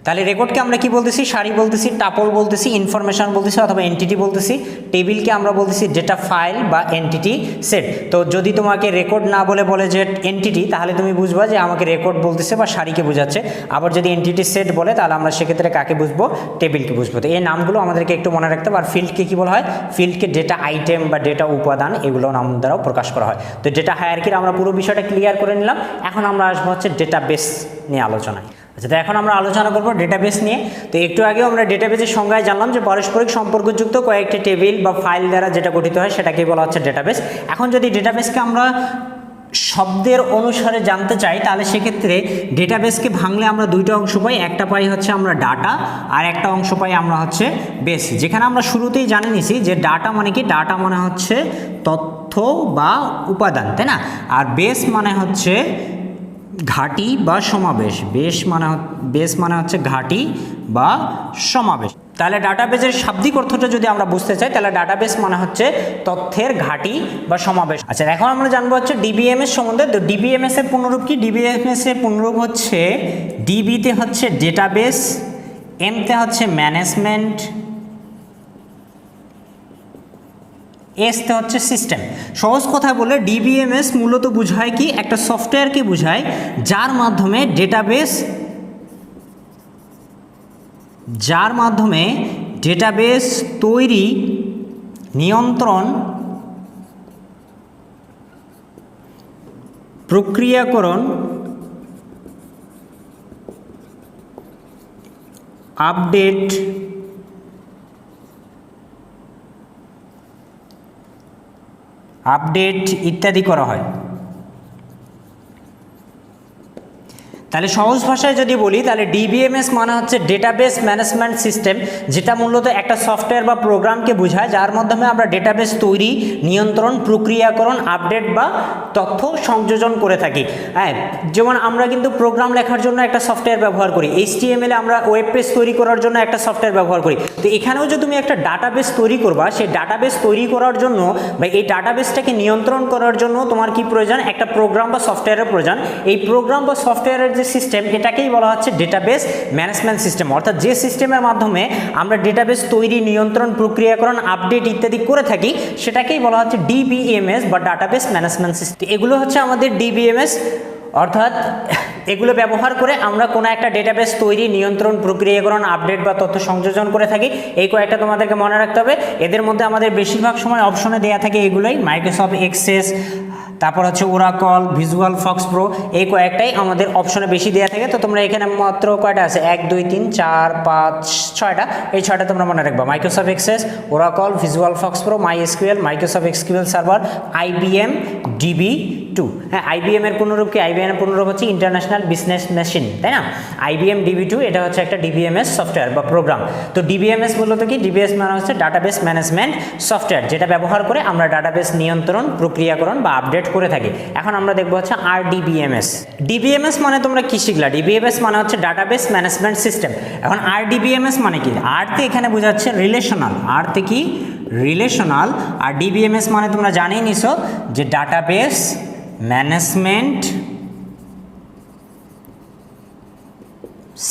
তাহলে রেকর্ডকে আমরা কি বলতেছি? সারি বলতেছি, টাপল বলতেছি, ইনফরমেশন বলতেছি, অথবা এন্টিটি বলতেছি। টেবিলকে আমরা বলতেছি ডেটা ফাইল বা এন্টিটি সেট। তো যদি তোমাকে রেকর্ড না বলে যে এন্টিটি, তাহলে তুমি বুঝবা যে আমাকে রেকর্ড বলতেছে বা সারিকে বোঝাচ্ছে। আবার যদি এন্টিটি সেট বলে তাহলে আমরা সেক্ষেত্রে কাকে বুঝবো? টেবিলকে বুঝবো। তো এই নামগুলো আমাদেরকে একটু মনে রাখতে হবে। আর ফিল্ডকে কী বলা হয়? ফিল্ডকে ডেটা আইটেম বা ডেটা উপাদান, এগুলো নাম দ্বারাও প্রকাশ করা হয়। তো ডেটা হায়ারার্কির আমরা পুরো বিষয়টা ক্লিয়ার করে নিলাম। এখন আমরা আসবো হচ্ছে ডেটাবেস নিয়ে আলোচনায়। আচ্ছা, তো এখন আমরা আলোচনা করব ডেটাবেস নিয়ে। তো একটু আগেও আমরা ডেটাবেসের সংজ্ঞায় জানলাম যে পারস্পরিক সম্পর্কযুক্ত কয়েকটি টেবিল বা ফাইল দ্বারা যেটা গঠিত হয় সেটাকে বলা হচ্ছে ডেটাবেস। এখন যদি ডেটাবেসকে আমরা শব্দের অনুসারে জানতে চাই তাহলে সেক্ষেত্রে ডেটাবেসকে ভাঙলে আমরা দুইটা অংশ পাই। একটা পাই হচ্ছে আমরা ডাটা, আর একটা অংশ পাই আমরা হচ্ছে বেস। যেখানে আমরা শুরুতেই জানে নিছি যে ডাটা মানে কি? ডাটা মানে হচ্ছে তথ্য বা উপাদান, তাই না? আর বেস মানে হচ্ছে ঘাঁটি বা সমাবেশ। বেস মানে হচ্ছে ঘাঁটি বা সমাবেশ। তাহলে ডাটাবেসের শাব্দিক অর্থটা যদি আমরা বুঝতে চাই তাহলে ডাটাবেস মানে হচ্ছে তথ্যের ঘাঁটি বা সমাবেশ। আচ্ছা, এখন আমরা জানবো হচ্ছে ডিবিএমএস সম্বন্ধে। তো ডিবিএমএস এর পুনরূপ কি? ডিবিএমএস এর পুনরূপ হচ্ছে ডিবিতে হচ্ছে ডেটাবেস, এমতে হচ্ছে ম্যানেজমেন্ট, এসতে হচ্ছে সিস্টেম। সহজ কথায় বলে ডিবিএমএস মূলত বোঝায় কি? একটা সফটওয়্যারকে বোঝায় যার মাধ্যমে ডেটাবেস তৈরি, নিয়ন্ত্রণ, প্রক্রিয়াকরণ, আপডেট, ইত্যাদি করা হয়। তাহলে সহজ ভাষায় যদি বলি তাহলে ডিবিএমএস মানে হচ্ছে ডেটাবেস ম্যানেজমেন্ট সিস্টেম, যেটা মূলত একটা সফটওয়্যার বা প্রোগ্রামকে বোঝায় যার মাধ্যমে আমরা ডেটাবেস তৈরি, নিয়ন্ত্রণ, প্রক্রিয়াকরণ, আপডেট বা তথ্য সংযোজন করে থাকি। হ্যাঁ, যেমন আমরা কিন্তু প্রোগ্রাম লেখার জন্য একটা সফটওয়্যার ব্যবহার করি, HTML এ আমরা ওয়েব পেজ তৈরি করার জন্য একটা সফটওয়্যার ব্যবহার করি। তো এখানেও যে তুমি একটা ডাটাবেস তৈরি করবা, সেই ডাটাবেস তৈরি করার জন্য বা এই ডাটাবেসটাকে নিয়ন্ত্রণ করার জন্য তোমার কি প্রয়োজন? একটা প্রোগ্রাম বা সফটওয়্যারের প্রয়োজন। এই প্রোগ্রাম বা সফটওয়্যারের যে সিস্টেম, এটাকেই বলা হচ্ছে ডেটাবেস ম্যানেজমেন্ট সিস্টেম, অর্থাৎ যে সিস্টেমের মাধ্যমে আমরা ডেটাবেস তৈরি, নিয়ন্ত্রণ, প্রক্রিয়াকরণ, আপডেট ইত্যাদি করে থাকি, সেটাকেই বলা হচ্ছে ডিবিএমএস বা ডাটাবেস ম্যানেজমেন্ট সিস্টেম। এগুলো হচ্ছে আমাদের ডিবিএমএস, অর্থাৎ এগুলো ব্যবহার করে আমরা কোনো একটা ডেটাবেস তৈরি, নিয়ন্ত্রণ, প্রক্রিয়াকরণ, আপডেট বা তথ্য সংযোজন করে থাকি। এই কয়েকটা তোমাদেরকে মনে রাখতে হবে। এদের মধ্যে আমাদের বেশিরভাগ সময় অপশনে দেওয়া থাকে এগুলোই, মাইক্রোসফট এক্সেস, তারপর হচ্ছে ওরাকল, ভিজুয়াল ফক্স প্রো, এই কয়েকটাই আমাদের অপশনে বেশি দেওয়া থাকে। তো তোমরা এখানে মাত্র কয়টা আছে? 1 2 3 4 5 6টা, এই 6টা তোমরা মনে রাখবা। Microsoft Access, Oracle, visual Fox pro, MySQL, Microsoft SQL server, IBM DB2। হ্যাঁ, IBM এর পুনরূপ কি? IBM এর পুনরূপ হচ্ছে ইন্টারন্যাশনাল বিজনেস মেশিন, তাই না? IBM DB2 এটা হচ্ছে একটা ডিবিএমএস সফটওয়্যার বা প্রোগ্রাম। তো ডিবিএমএস মূলত কি? ডিবিএস মানে হচ্ছে ডাটাবেস ম্যানেজমেন্ট সফটওয়্যার, যেটা ব্যবহার করে আমরা ডাটাবেস নিয়ন্ত্রণ, প্রক্রিয়াকরণ বা আপডেট করে থাকি। এখন আমরা দেখবো হচ্ছে RDBMS। ডিবিএমএস মানে তোমরা কি শিখলা? ডিবিএমএস মানে হচ্ছে ডাটাবেস ম্যানেজমেন্ট সিস্টেম। এখন RDBMS মানে কি? তে এখানে বোঝাচ্ছে রিলেশনাল, তে কি? রিলেশনাল। আর ডিবিএমএস মানে তোমরা জানিয়ে নিছো যে ডাটাবেস ম্যানেজমেন্ট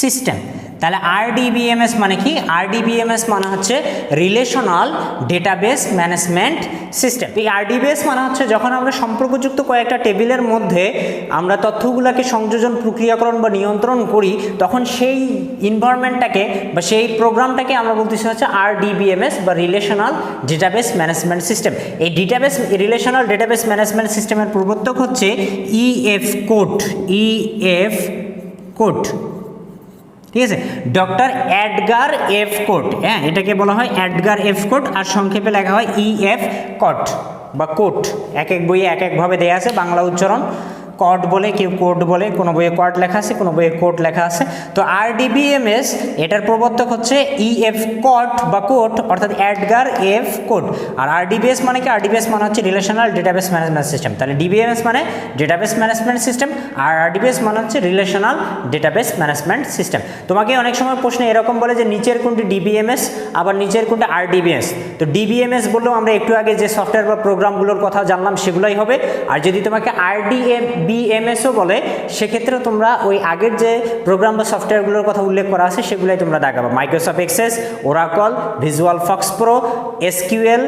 সিস্টেম। তাহলে RDBMS মানে কি? RDBMS মানে হচ্ছে রিলেশনাল ডেটাবেস ম্যানেজমেন্ট সিস্টেম। এই RDBMS মানে হচ্ছে যখন আমরা সম্পর্কযুক্ত কয়েকটা টেবিলের মধ্যে আমরা তথ্যগুলোকে সংযোজন, প্রক্রিয়াকরণ বা নিয়ন্ত্রণ করি, তখন সেই ইনভায়রনমেন্টটাকে বা সেই প্রোগ্রামটাকে আমরা বলতেছি হচ্ছে RDBMS বা রিলেশনাল ডেটাবেস ম্যানেজমেন্ট সিস্টেম। এই রিলেশনাল ডেটাবেস ম্যানেজমেন্ট সিস্টেমের প্রবর্তক হচ্ছে EF কোড, EF কোড, ঠিক আছে? Doctor Edgar F code. হ্যাঁ, এটাকে বলা হয় এডগার এফ কোড, আর সংক্ষেপে লেখা হয় EF কোড বা কোড। এক এক বইয়ে এক একভাবে দেয়া আছে বাংলা উচ্চারণ। কড বলে, কেউ কোড বলে, কোনো বইয়ে কড লেখা আছে, কোনো বইয়ে কোড লেখা আছে। তো RDBMS এটার প্রবর্তক হচ্ছে EF কোড বা কোড, অর্থাৎ এডগার এফ কোড। আর RDBMS মানে কি? RDBMS মানে হচ্ছে রিলেশনাল ডেটাবেস ম্যানেজমেন্ট সিস্টেম। তাহলে ডিবিএমএস মানে ডেটাবেস ম্যানেজমেন্ট সিস্টেম, আর RDBMS মানে হচ্ছে রিলেশনাল ডেটাবেস ম্যানেজমেন্ট সিস্টেম। তোমাকে অনেক সময় প্রশ্নে এরকম বলে যে নিচের কোনটি ডিবিএমএস, আবার নিচের কোনটি RDBMS। তো ডিবিএমএস বললেও আমরা একটু আগে যে সফটওয়্যার বা প্রোগ্রামগুলোর কথা জানলাম সেগুলোই হবে। আর যদি তোমাকে RDBMSও বলে, সেক্ষেত্রে তোমরা ওই আগের যে প্রোগ্রাম বা সফটওয়্যারগুলোর কথা উল্লেখ করা আছে সেগুলোই তোমরা দেখাবো। Microsoft Access, Oracle, visual Fox pro, SQL,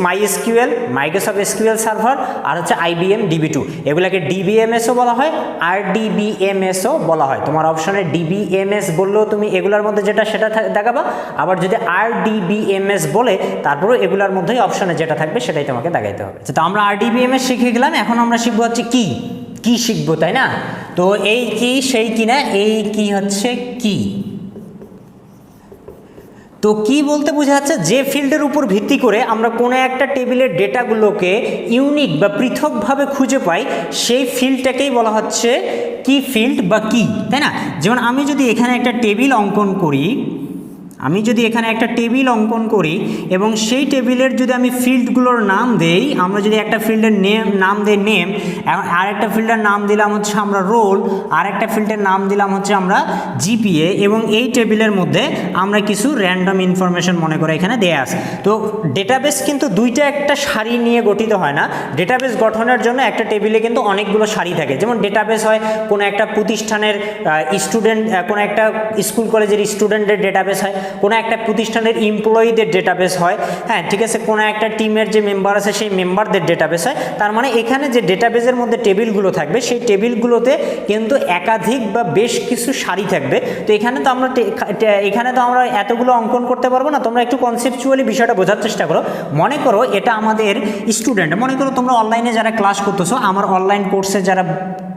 MySQL, Microsoft SQL server, আর হচ্ছে IBM DB2। এগুলোকে ডিবিএমএসও বলা হয়, RDBMSও বলা হয়। তোমার অপশনে ডিবিএমএস বললেও তুমি এগুলোর মধ্যে যেটা সেটা দেখাবা, আবার যদি RDBMS বলে তারপরেও এগুলোর মধ্যেই অপশনে যেটা থাকবে সেটাই তোমাকে দেখাইতে হবে। তো আমরা RDBMS শিখে গেলাম, এখন আমরা শিখবো হচ্ছে কি শিখবো, তাই না? তো এই কি সেই কি না, এই কি হচ্ছে কি। তো কি বলতে বোঝাচ্ছে? যে ফিল্ডের উপর ভিত্তি করে আমরা কোনো একটা টেবিলের ডেটাগুলোকে ইউনিক বা পৃথকভাবে খুঁজে পাই, সেই ফিল্ডটাকেই বলা হচ্ছে কি ফিল্ড বা কি, তাই না? যেমন আমি যদি এখানে একটা টেবিল অঙ্কন করি, এবং সেই টেবিলের যদি আমি ফিল্ডগুলোর নাম দেই, আমরা যদি একটা ফিল্ডের নাম দেই নেম, আর একটা ফিল্ডের নাম দিলাম হচ্ছে আমরা রোল, আর একটা ফিল্ডের নাম দিলাম হচ্ছে আমরা GPA, এবং এই টেবিলের মধ্যে আমরা কিছু র্যান্ডম ইনফরমেশন মনে করে এখানে দেয়া আছে। তো ডেটাবেস কিন্তু দুইটা একটা সারি নিয়ে গঠিত হয় না। ডেটাবেস গঠনের জন্য একটা টেবিলে কিন্তু অনেকগুলো সারি থাকে। যেমন ডেটাবেস হয় কোনো একটা প্রতিষ্ঠানের স্টুডেন্ট, কোনো একটা স্কুল কলেজের স্টুডেন্টের ডেটাবেস হয়, কোনো একটা প্রতিষ্ঠানের এমপ্লয়ীদের ডেটাবেস হয়, হ্যাঁ ঠিক আছে, কোনো একটা টিমের যে মেম্বার আছে সেই মেম্বারদের ডেটাবেস হয়। তার মানে এখানে যে ডেটাবেসের মধ্যে টেবিলগুলো থাকবে, সেই টেবিলগুলোতে কিন্তু একাধিক বা বেশ কিছু সারি থাকবে। তো এখানে তো আমরা এতগুলো অঙ্কন করতে পারবো না। তোমরা একটু কনসেপচুয়ালি বিষয়টা বোঝার চেষ্টা করো। মনে করো এটা আমাদের স্টুডেন্ট, মনে করো তোমরা অনলাইনে যারা ক্লাস করতেছো, আমার অনলাইন কোর্সে যারা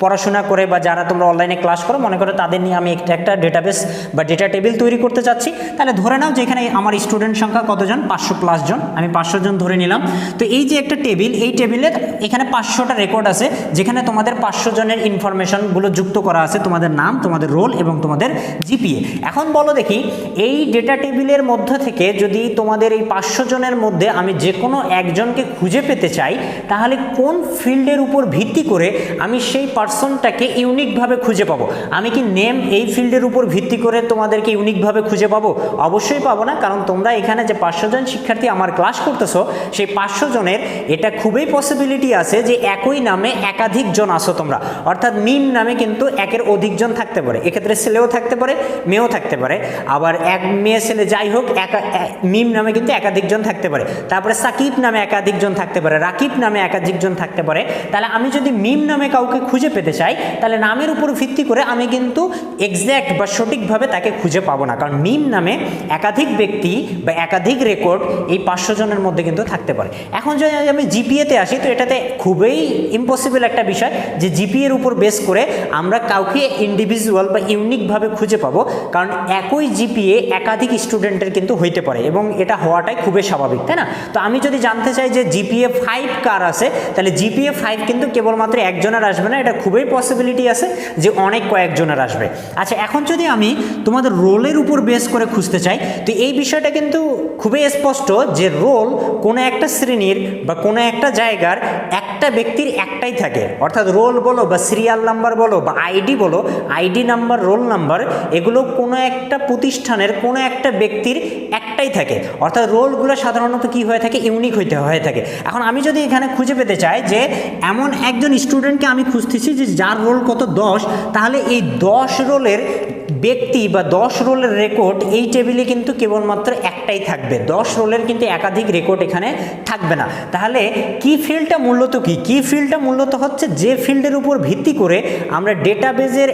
পড়াশোনা করে বা যারা তোমরা অনলাইনে ক্লাস করো মনে করো তাদের নিয়ে আমি একটা ডেটাবেস বা ডেটা টেবিল তৈরি করতে চাচ্ছি, তাহলে ধরে নাও যে এখানে আমার স্টুডেন্ট সংখ্যা কতজন, 500+ জন, আমি 500 জন ধরে নিলাম। তো এই যে একটা টেবিল, এই টেবিলের এখানে 500টা রেকর্ড আছে যেখানে তোমাদের 500 জনের ইনফরমেশনগুলো যুক্ত করা আছে, তোমাদের নাম, তোমাদের রোল এবং তোমাদের জিপিএ। এখন বলো দেখি এই ডেটা টেবিলের মধ্য থেকে যদি তোমাদের এই 500 জনের মধ্যে আমি যে কোনো একজনকে খুঁজে পেতে চাই, তাহলে কোন ফিল্ডের উপর ভিত্তি করে আমি সেই পার্সনটাকে ইউনিকভাবে খুঁজে পাবো? আমি কি নেম এই ফিল্ডের উপর ভিত্তি করে তোমাদেরকে ইউনিকভাবে খুঁজে পাবো? অবশ্যই পাবো না, কারণ তোমরা এখানে যে 500 জন শিক্ষার্থী আমার ক্লাস করতেছো, সেই 500 জনের এটা খুবই পসিবিলিটি আছে যে একই নামে একাধিক জন আসো তোমরা, অর্থাৎ মিম নামে কিন্তু একের অধিক জন থাকতে পারে, এক্ষেত্রে ছেলেও থাকতে পারে মেয়েও থাকতে পারে, আবার এক মেয়ে ছেলে যাই হোক মিম নামে কিন্তু একাধিক জন থাকতে পারে, তারপরে সাকিব নামে একাধিক জন থাকতে পারে, রাকিব নামে একাধিক জন থাকতে পারে। তাহলে আমি যদি মিম নামে কাউকে খুঁজে পেতে চাই, তাহলে নামের উপর ভিত্তি করে আমি কিন্তু এক্স্যাক্ট বা সঠিকভাবে তাকে খুঁজে পাবো না, কারণ মিম নামে একাধিক ব্যক্তি বা একাধিক রেকর্ড এই 500 জনের মধ্যে কিন্তু থাকতে পারে। এখন যদি আমি জিপিএতে আসি, তো এটাতে খুবই ইম্পসিবল একটা বিষয় যে জিপিএর উপর বেস করে আমরা কাউকে ইন্ডিভিজুয়াল বা ইউনিকভাবে খুঁজে পাবো, কারণ একই জিপিএ একাধিক স্টুডেন্টের কিন্তু হইতে পারে এবং এটা হওয়াটাই খুবই স্বাভাবিক, তাই না? তো আমি যদি জানতে চাই যে জিপিএ 5 কার আছে, তাহলে জিপিএ 5 কিন্তু কেবলমাত্র একজনের আসবে না, এটা খুবই পসিবিলিটি আছে যে অনেক কয়েকজনের আসবে। আচ্ছা, এখন যদি আমি তোমাদের রোলের উপর বেস করে খুঁজতে চাই, তো এই বিষয়টা কিন্তু খুবই স্পষ্ট যে রোল কোনো একটা শ্রেণীর বা কোনো একটা জায়গার একটা ব্যক্তির একটাই থাকে, অর্থাৎ রোল বলো বা সিরিয়াল নাম্বার বলো বা আইডি বলো, আইডি নাম্বার, রোল নাম্বার, এগুলো কোনো একটা প্রতিষ্ঠানের কোনো একটা ব্যক্তির একটাই থাকে, অর্থাৎ রোলগুলো সাধারণত কি হয়ে থাকে, ইউনিক হয়ে থাকে। এখন আমি যদি এখানে খুঁজে পেতে চাই যে এমন একজন স্টুডেন্টকে আমি খুঁজতেছি যে যার রোল কত 10, তাহলে এই 10 রোলের ব্যক্তি বা 10 রোলের রেকর্ড এই টেবিলে কিন্তু কেবলমাত্র একটাই থাকবে, 10 রোলের কিন্তু একাধিক রেকর্ড এখানে থাকবে না। তাহলে কি ফিল্ডটা মূলত কি ফিল্ডটা মূলত হচ্ছে যে ফিল্ডের উপর ভিত্তি করে আমরা ডেটাবেজের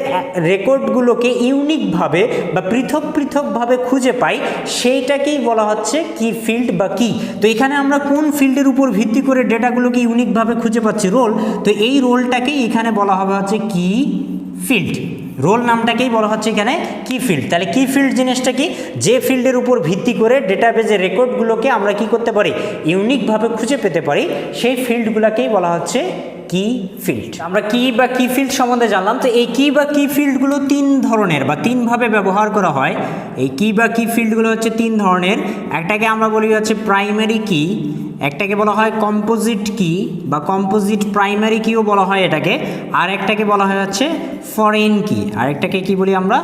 রেকর্ডগুলোকে ইউনিকভাবে বা পৃথকভাবে খুঁজে পাই, সেইটাকেই বলা হচ্ছে কি ফিল্ড বা কি। তো এখানে আমরা কোন ফিল্ডের উপর ভিত্তি করে ডেটাগুলোকে ইউনিকভাবে খুঁজে পাচ্ছি, রোল, তো এই রোলটাকেই এখানে বলা হবে হচ্ছে কি ফিল্ড, রোল নামটাকেই বলা হচ্ছে এখানে কি ফিল্ড। তাহলে কি ফিল্ড জিনিসটা কি, যে ফিল্ডের উপর ভিত্তি করে ডেটাবেজের রেকর্ডগুলোকে আমরা কি করতে পারি, ইউনিকভাবে খুঁজে পেতে পারি, সেই ফিল্ডগুলোকেই বলা হচ্ছে কি ফিল্ড। আমরা কি বা কি ফিল্ড সম্বন্ধে জানলাম। তো এই কি বা কি ফিল্ডগুলো 3 ধরনের বা 3ভাবে ব্যবহার করা হয়। এই কি বা কি ফিল্ডগুলো হচ্ছে 3 ধরনের, একটাকে আমরা বলি হচ্ছে প্রাইমারি কি, একটাকে বলা হয় কম্পোজিট কি বা কম্পোজিট প্রাইমারি কিও বলা হয় এটাকে, আর একটাকে বলা হয় হচ্ছে ফরেন কি, আরেকটাকে কি বলি আমরা,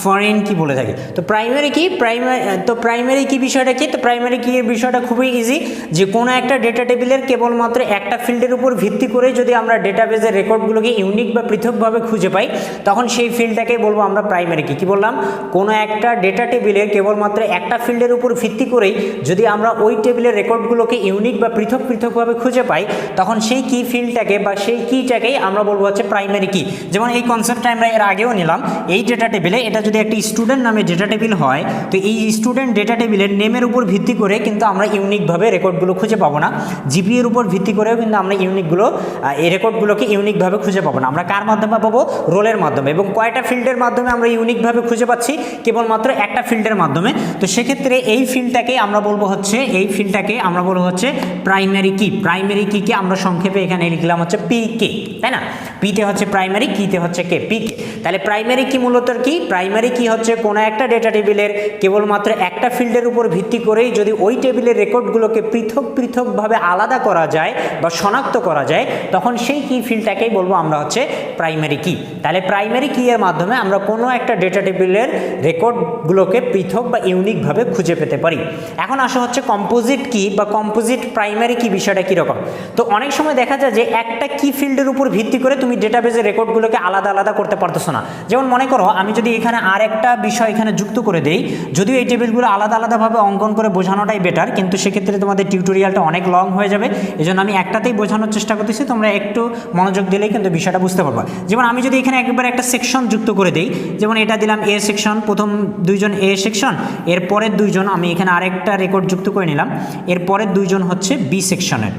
ফরেন কি বলে থাকি। তো প্রাইমারি কি বিষয়টা কি, তো প্রাইমারি কি এর বিষয়টা খুবই ইজি, যে কোনো একটা ডেটা টেবিলের কেবলমাত্র একটা ফিল্ডের উপর ভিত্তি করে যদি আমরা ডেটাবেজের রেকর্ডগুলোকে ইউনিক বা পৃথকভাবে খুঁজে পাই, তখন সেই ফিল্ডটাকেই বলবো আমরা প্রাইমারি কি। কি বললাম, কোনো একটা ডেটা টেবিলের কেবলমাত্র একটা ফিল্ডের উপর ভিত্তি করেই যদি আমরা ওই টেবিলের রেকর্ডগুলোকে ইউনিক বা পৃথকভাবে খুঁজে পাই, তখন সেই কি ফিল্ডটাকে বা সেই কিটাকেই আমরা বলবো হচ্ছে প্রাইমারি কি। যেমন এই কনসেপ্টটা আমরা এর আগেও নিলাম, এই ডেটা টেবিলে এটা যদি একটি স্টুডেন্ট নামে ডেটা টেবিল হয়, তো এই স্টুডেন্ট ডেটা টেবিলের নেমের উপর ভিত্তি করে কিন্তু আমরা ইউনিকভাবে রেকর্ডগুলো খুঁজে পাবো না, জিপিএর উপর ভিত্তি করেও কিন্তু আমরা এই রেকর্ডগুলোকে ইউনিকভাবে খুঁজে পাবো না। আমরা কার মাধ্যমে পাবো, রোলের মাধ্যমে। এবং কয়টা ফিল্ডের মাধ্যমে আমরা ইউনিকভাবে খুঁজে পাচ্ছি, কেবলমাত্র একটা ফিল্ডের মাধ্যমে। তো সেক্ষেত্রে এই ফিল্ডটাকে আমরা বলবো হচ্ছে প্রাইমারি কি। প্রাইমারি কিকে আমরা সংক্ষেপে এখানে লিখলাম হচ্ছে পিকে, তাই না? পিতে হচ্ছে প্রাইমারি, কিতে হচ্ছে কে, পিকে। তাহলে প্রাইমারি কি মূলত কি, প্রাইমারি কি হচ্ছে কোনো একটা ডেটা টেবিলের কেবলমাত্র একটা ফিল্ডের উপর ভিত্তি করেই যদি ওই টেবিলের রেকর্ডগুলোকে পৃথকভাবে আলাদা করা যায় বা শনাক্ত করা যায়, তখন সেই কি ফিল্ডটাকেই বলবো আমরা হচ্ছে প্রাইমারি কি। তাহলে প্রাইমারি কি এর মাধ্যমে আমরা কোনো একটা ডেটা টেবিলের রেকর্ডগুলোকে পৃথক বা ইউনিকভাবে খুঁজে পেতে পারি। এখন আসা হচ্ছে কম্পোজিট কি বা কম্পোজিট প্রাইমারি কি, বিষয়টা কীরকম। তো অনেক সময় দেখা যায় যে একটা কি ফিল্ডের উপর ভিত্তি করে তুমি ডেটাবেজের রেকর্ডগুলোকে আলাদা করতে পারতেছো না। যেমন মনে করো আমি যদি এখানে আর একটা বিষয় এখানে যুক্ত করে দেই, যদিও এই টেবিলগুলো আলাদাভাবে অঙ্কন করে বোঝানোটাই বেটার, কিন্তু সেক্ষেত্রে তোমাদের টিউটোরিয়ালটা অনেক লং হয়ে যাবে, এজন্য আমি একটাতেই বোঝানোর চেষ্টা করতেছি, তোমরা একটু মনোযোগ দিলেই কিন্তু বিষয়টা বুঝতে পারবা। যেমন আমি যদি এখানে একবার একটা সেকশন যুক্ত করে দেই, যেমন এটা দিলাম এ সেকশন, প্রথম 2 জন এ সেকশন, এর পরের 2 জন আমি এখানে আরেকটা রেকর্ড যুক্ত করে নিলাম, এর পরের 2 জন হচ্ছে বি সেকশনের।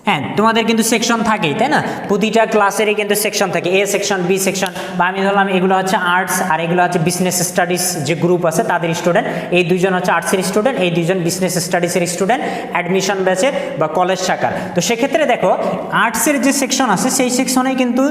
হ্যাঁ, তোমাদের কিন্তু সেকশন থাকেই, তাই না? প্রতিটা ক্লাসেরই কিন্তু সেকশন থাকে, এ সেকশন, বি সেকশন, বা আমি ধরলাম এগুলো হচ্ছে আর্টস আর এগুলো হচ্ছে বিজনেস স্টাডিজ যে গ্রুপ আছে তাদের স্টুডেন্ট, এই দুইজন হচ্ছে আর্টসের স্টুডেন্ট, এই দুইজন বিজনেস স্টাডিজের স্টুডেন্ট অ্যাডমিশন ব্যাচের বা কলেজ শাখার। তো সেক্ষেত্রে দেখো আর্টসের যে সেকশন আছে সেই সেকশনে কিন্তু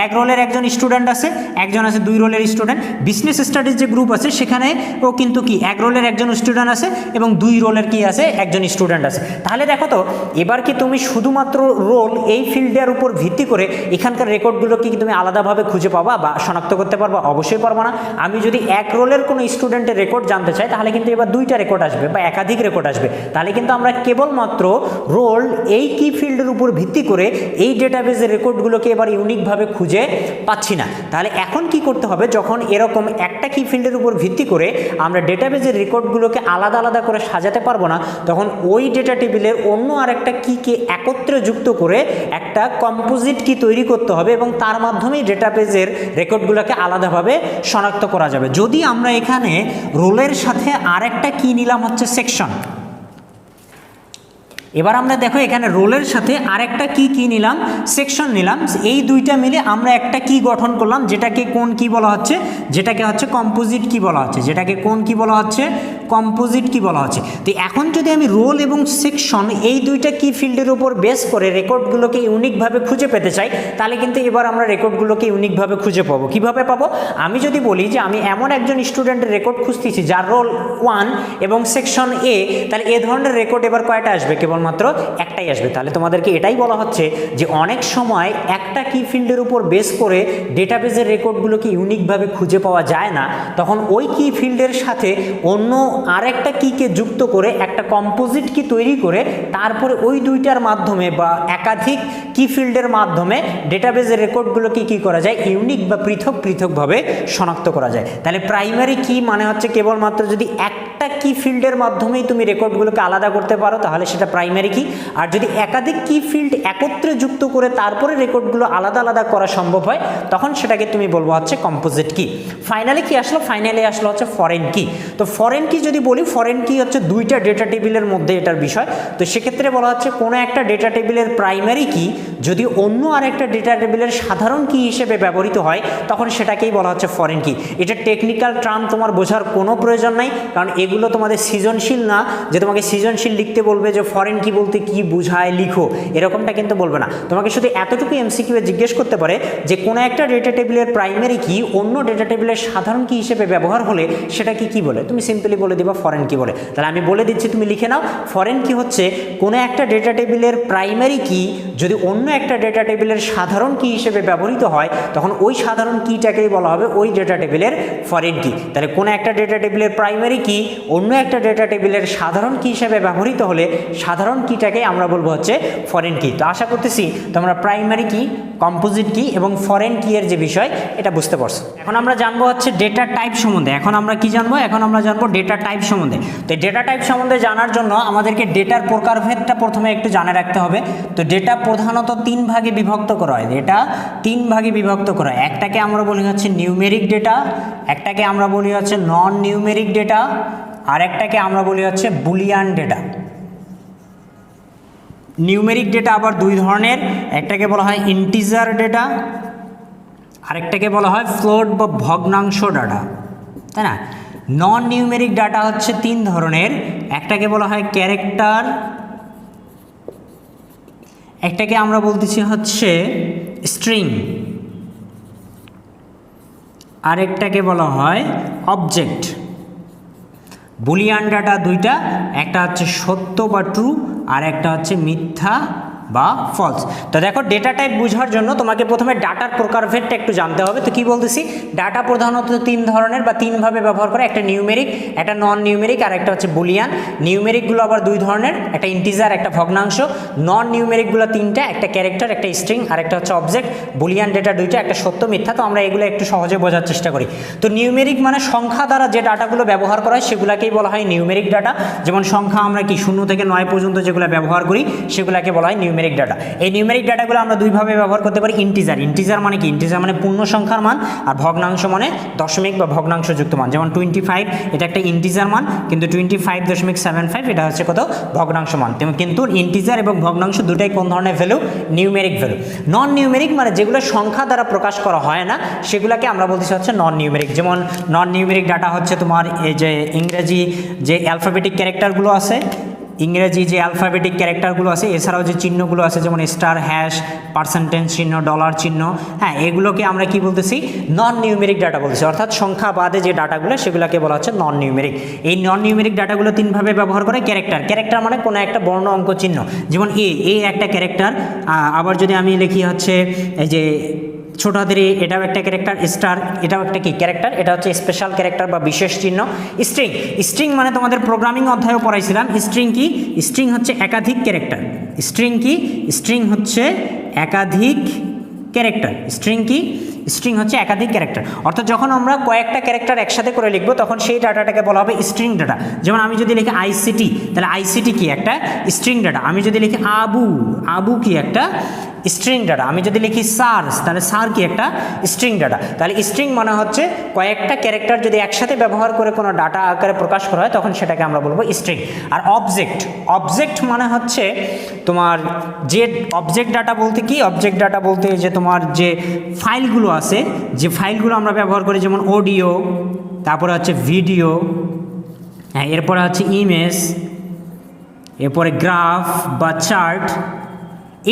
এক রোলের একজন স্টুডেন্ট আছে, একজন আছে 2 রোলের স্টুডেন্ট। বিজনেস স্টাডিজ যে গ্রুপ আছে সেখানেও কিন্তু কি 1 রোলের একজন স্টুডেন্ট আছে এবং 2 রোলের কি আছে একজন স্টুডেন্ট আছে। তাহলে দেখো তো এবার কি তুমি শুধুমাত্র রোল এই ফিল্ডের উপর ভিত্তি করে এখানকার রেকর্ডগুলো কি তুমি আলাদাভাবে খুঁজে পাবা বা শনাক্ত করতে পারবা? অবশ্যই পারবো না। আমি যদি 1 রোলের কোনো স্টুডেন্টের রেকর্ড জানতে চাই তাহলে কিন্তু এবার 2টা রেকর্ড আসবে বা একাধিক রেকর্ড আসবে। তাহলে কিন্তু আমরা কেবলমাত্র রোল এই কি ফিল্ডের উপর ভিত্তি করে এই ডেটাবেজের রেকর্ডগুলোকে এবার ইউনিকভাবে খুঁজে পাচ্ছি না। তাহলে এখন কি করতে হবে, যখন এরকম একটা কি ফিল্ডের উপর ভিত্তি করে আমরা ডেটাবেজের রেকর্ডগুলোকে আলাদা আলাদা করে সাজাতে পারবো না, তখন ওই ডেটা টেবিলের অন্য আরেকটা কিকে একত্রে যুক্ত করে একটা কম্পোজিট কি তৈরি করতে হবে এবং তার মাধ্যমেই ডেটাবেজের রেকর্ডগুলোকে আলাদাভাবে শনাক্ত করা যাবে। যদি আমরা এখানে রোলের সাথে আরেকটা কি নিলাম হচ্ছে সেকশন, এবার আমরা দেখো এখানে রোলের সাথে আরেকটা কি নিলাম সেকশন নিলাম, এই দুইটা মিলে আমরা একটা কি গঠন করলাম যেটাকে কোন কি বলা হচ্ছে, যেটাকে হচ্ছে কম্পোজিট কি বলা হচ্ছে, যেটাকে কোন কি বলা হচ্ছে, কম্পোজিট কি বলা হচ্ছে। তো এখন যদি আমি রোল এবং সেকশন এই দুইটা কি ফিল্ডের উপর বেস করে রেকর্ডগুলোকে ইউনিকভাবে খুঁজে পেতে চাই, তাহলে কিন্তু এবার আমরা রেকর্ডগুলোকে ইউনিকভাবে খুঁজে পাবো। কিভাবে পাবো? আমি যদি বলি যে আমি এমন একজন স্টুডেন্টের রেকর্ড খুঁজতেছি যার রোল 1 এবং সেকশন এ, তাহলে এ ধরনের রেকর্ড এবার কয়টা আসবে? কেবলমাত্র একটাই আসবে। তাহলে তোমাদেরকে এটাই বলা হচ্ছে যে অনেক সময় একটা কি ফিল্ডের উপর বেস করে ডেটাবেজের রেকর্ডগুলোকে ইউনিকভাবে খুঁজে পাওয়া যায় না, তখন ওই কি ফিল্ডের সাথে অন্য আরেকটা কিকে যুক্ত করে একটা কম্পোজিট কি তৈরি করে তারপরে ওই দুইটার মাধ্যমে বা একাধিক কি ফিল্ডের মাধ্যমে ডেটাবেজের রেকর্ডগুলোকে কি করা যায়, ইউনিক বা পৃথক পৃথকভাবে শনাক্ত করা যায়। তাহলে প্রাইমারি কি মানে হচ্ছে কেবলমাত্র যদি একটা কি ফিল্ডের মাধ্যমেই তুমি রেকর্ডগুলোকে আলাদা করতে পারো তাহলে সেটা প্রাইমারি কি, আর যদি একাধিক কি ফিল্ড একত্রে যুক্ত করে তারপরে রেকর্ডগুলো আলাদা আলাদা করা সম্ভব হয় তখন সেটাকে তুমি বলবো হচ্ছে কম্পোজিট কি। ফাইনালি কি আসলো? ফাইনালি আসলো হচ্ছে ফরেন কি। তো ফরেন কি যদি বলি, ফরেন কি হচ্ছে দুইটা ডেটা টেবিলের মধ্যে এটার বিষয়। তো সেক্ষেত্রে বলা হচ্ছে কোনো একটা ডেটা টেবিলের প্রাইমারি কি যদি অন্য আরেকটা ডেটা টেবিলের সাধারণ কি হিসেবে ব্যবহৃত হয় তখন সেটাকেই বলা হচ্ছে ফরেন কি। এটা টেকনিক্যাল টার্ম তোমার বোঝার কোনো প্রয়োজন নাই, কারণ এগুলো তোমাদের সৃজনশীল না যে তোমাকে সৃজনশীল লিখতে বলবে যে ফরেন কি বলতে কি বোঝায় লিখো, এরকমটা কিন্তু বলবে না। তোমাকে শুধু এতটুকু এমসিকিউ জিজ্ঞেস করতে পারে যে কোনো একটা ডেটা টেবিলের প্রাইমারি কি অন্য ডেটা টেবিলের সাধারণ কি হিসেবে ব্যবহার হলে সেটাকে কি বলে, তুমি সিম্পলি বলে দিবা ফরেন কি বলে। তাহলে আমি বলে দিচ্ছি, তুমি লিখে নাও। ফরেন কি হচ্ছে কোনো একটা ডেটা টেবিলের প্রাইমারি কি যদি অন্য একটা ডেটা টেবিলের সাধারণ কি হিসেবে ব্যবহৃত হয় তখন ওই সাধারণ কিটাকেই বলা হবে ওই ডেটা টেবিলের ফরেন কি। তাহলে কোনো একটা ডেটা টেবিলের প্রাইমারি কি অন্য একটা ডেটা টেবিলের সাধারণ কি হিসেবে ব্যবহৃত হলে সাধারণ কিটাকে আমরা বলবো হচ্ছে ফরেন কি। তো আশা করতেছি তোমরা প্রাইমারি কি, কম্পোজিট কি এবং ফরেন কি এর যে বিষয় এটা বুঝতে পারছো। এখন আমরা জানবো হচ্ছে ডেটা টাইপ সম্বন্ধে। এখন আমরা কি জানবো? এখন আমরা জানবো ডেটা টাইপ সম্বন্ধে। তো ডেটা টাইপ সম্বন্ধে জানার জন্য আমাদেরকে ডেটার প্রকারভেদটা প্রথমে একটু জানা রাখতে হবে। তো ডেটা প্রধানত 3 ভাগে বিভক্ত করা হয়। ডেটা 3 ভাগে বিভক্ত করা হয়। একটাকে আমরা বলি হচ্ছে নিউমেরিক ডেটা, একটাকে আমরা বলি হচ্ছে নন নিউমেরিক ডেটা, আর একটাকে আমরা বলি হচ্ছে বুলিয়ান ডেটা। নিউমেরিক ডেটা আবার 2 ধরনের, একটাকে বলা হয় ইন্টিজার ডেটা, আরেকটাকে বলা হয় ফ্লোট বা ভগ্নাংশ ডাটা, তাই না? নন নিউমেরিক ডাটা হচ্ছে 3 ধরনের, একটাকে বলা হয় ক্যারেক্টার, একটাকে আমরা বলতেছি হচ্ছে স্ট্রিং, আরেকটাকে বলা হয় অবজেক্ট। বুলিয়ান ডাটা 2টা, একটা হচ্ছে সত্য বা ট্রু আর একটা হচ্ছে মিথ্যা বা ফলস। তো দেখো ডেটা টাইপ বোঝার জন্য তোমাকে প্রথমে ডাটার প্রকারভেদটা একটু জানতে হবে। তো কি বলতেছি, ডাটা প্রধানত 3 ধরনের বা 3 ভাবে ব্যবহার করে, একটা নিউমেরিক, একটা নন নিউমেরিক আর একটা হচ্ছে বুলিয়ান। নিউমেরিকগুলো আবার 2 ধরনের, একটা ইন্টিজার একটা ভগ্নাংশ। নন নিউমেরিকগুলো 3টা, একটা ক্যারেক্টার একটা স্ট্রিং আর একটা হচ্ছে অবজেক্ট। বুলিয়ান ডেটা 2টা, একটা সত্য মিথ্যা। তো আমরা এগুলো একটু সহজে বোঝার চেষ্টা করি। তো নিউমেরিক মানে সংখ্যা দ্বারা যে ডাটাগুলো ব্যবহার করা হয় সেগুলোকেই বলা হয় নিউমেরিক ডাটা। যেমন সংখ্যা আমরা কি 0 থেকে 9 পর্যন্ত যেগুলো ব্যবহার করি সেগুলোকে বলা হয় নিউমেরিক নিউমেরিক ডাটা। এই নিউমেরিক ডাটাগুলো আমরা দুইভাবে ব্যবহার করতে পারি। ইন্টিজার, ইন্টিজার মানে কি? ইন্টিজার মানে পূর্ণ সংখ্যার মান, আর ভগ্নাংশ মানে দশমিক বা ভগ্নাংশ যুক্ত মান। যেমন 25 এটা একটা ইন্টিজার মান, কিন্তু 25.75 এটা হচ্ছে কত? ভগ্নাংশ মান। কিন্তু ইন্টিজার এবং ভগ্নাংশ দুটাই কোন ধরনের value? Numeric value. Non numeric মানে যেগুলো সংখ্যা দ্বারা প্রকাশ করা হয় না সেগুলোকে আমরা বলতেছি হচ্ছে নন নিউমেরিক। যেমন নন নিউমেরিক ডাটা হচ্ছে তোমার এই যে ইংরেজি যে অ্যালফাবেটিক ক্যারেক্টারগুলো আছে, ইংরেজি যে অ্যালফাবেটিক ক্যারেক্টারগুলো আছে, এছাড়াও যে চিহ্নগুলো আছে যেমন স্টার, হ্যাশ, পার্সেন্টেজ চিহ্ন, ডলার চিহ্ন, হ্যাঁ, এগুলোকে আমরা কি বলতেছি? নন নিউমেরিক ডাটা বলতেছি। অর্থাৎ সংখ্যা বাদে যে ডাটাগুলো সেগুলোকে বলা হচ্ছে নন নিউমেরিক। এই নন নিউমেরিক ডাটাগুলো তিনভাবে ব্যবহার করে। ক্যারেক্টার, ক্যারেক্টার মানে কোনো একটা বর্ণ অঙ্ক চিহ্ন, যেমন এ একটা ক্যারেক্টার। আবার যদি আমি লিখি হচ্ছে এই যে ছোট হাতের এটাও একটা ক্যারেক্টার, স্টার এটাও একটা কি ক্যারেক্টার, এটা হচ্ছে স্পেশাল ক্যারেক্টার বা বিশেষ চিহ্ন। স্ট্রিং, স্ট্রিং মানে তোমাদের প্রোগ্রামিং অধ্যায়েও পড়াইছিলাম। স্ট্রিং কি? স্ট্রিং হচ্ছে একাধিক ক্যারেক্টার। স্ট্রিং কি? স্ট্রিং হচ্ছে একাধিক ক্যারেক্টার। স্ট্রিং কি? স্ট্রিং হচ্ছে একাধিক ক্যারেক্টার। অর্থাৎ যখন আমরা কয়েকটা ক্যারেক্টার একসাথে করে লিখবো তখন সেই ডাটাটাকে বলা হবে স্ট্রিং ডাটা। যেমন আমি যদি লিখি আইসিটি, তাহলে আইসিটি কি? একটা স্ট্রিং ডাটা। আমি যদি লিখি আবু, আবু কি? একটা স্ট্রিং ডাটা। আমি যদি লিখি সার্স, তাহলে সার কি? একটা স্ট্রিং ডাটা। তাহলে স্ট্রিং মানে হচ্ছে কয়েকটা ক্যারেক্টার যদি একসাথে ব্যবহার করে কোনো ডাটা আকারে প্রকাশ করা হয় তখন সেটাকে আমরা বলবো স্ট্রিং। আর অবজেক্ট, অবজেক্ট মানে হচ্ছে তোমার যে অবজেক্ট ডাটা বলতে কি? অবজেক্ট ডাটা বলতে যে তোমার যে ফাইলগুলো আছে, যে ফাইলগুলো আমরা ব্যবহার করি, যেমন অডিও, তারপরে হচ্ছে ভিডিও, হ্যাঁ, এরপরে হচ্ছে ইমেজ, এরপরে গ্রাফ বা চার্ট,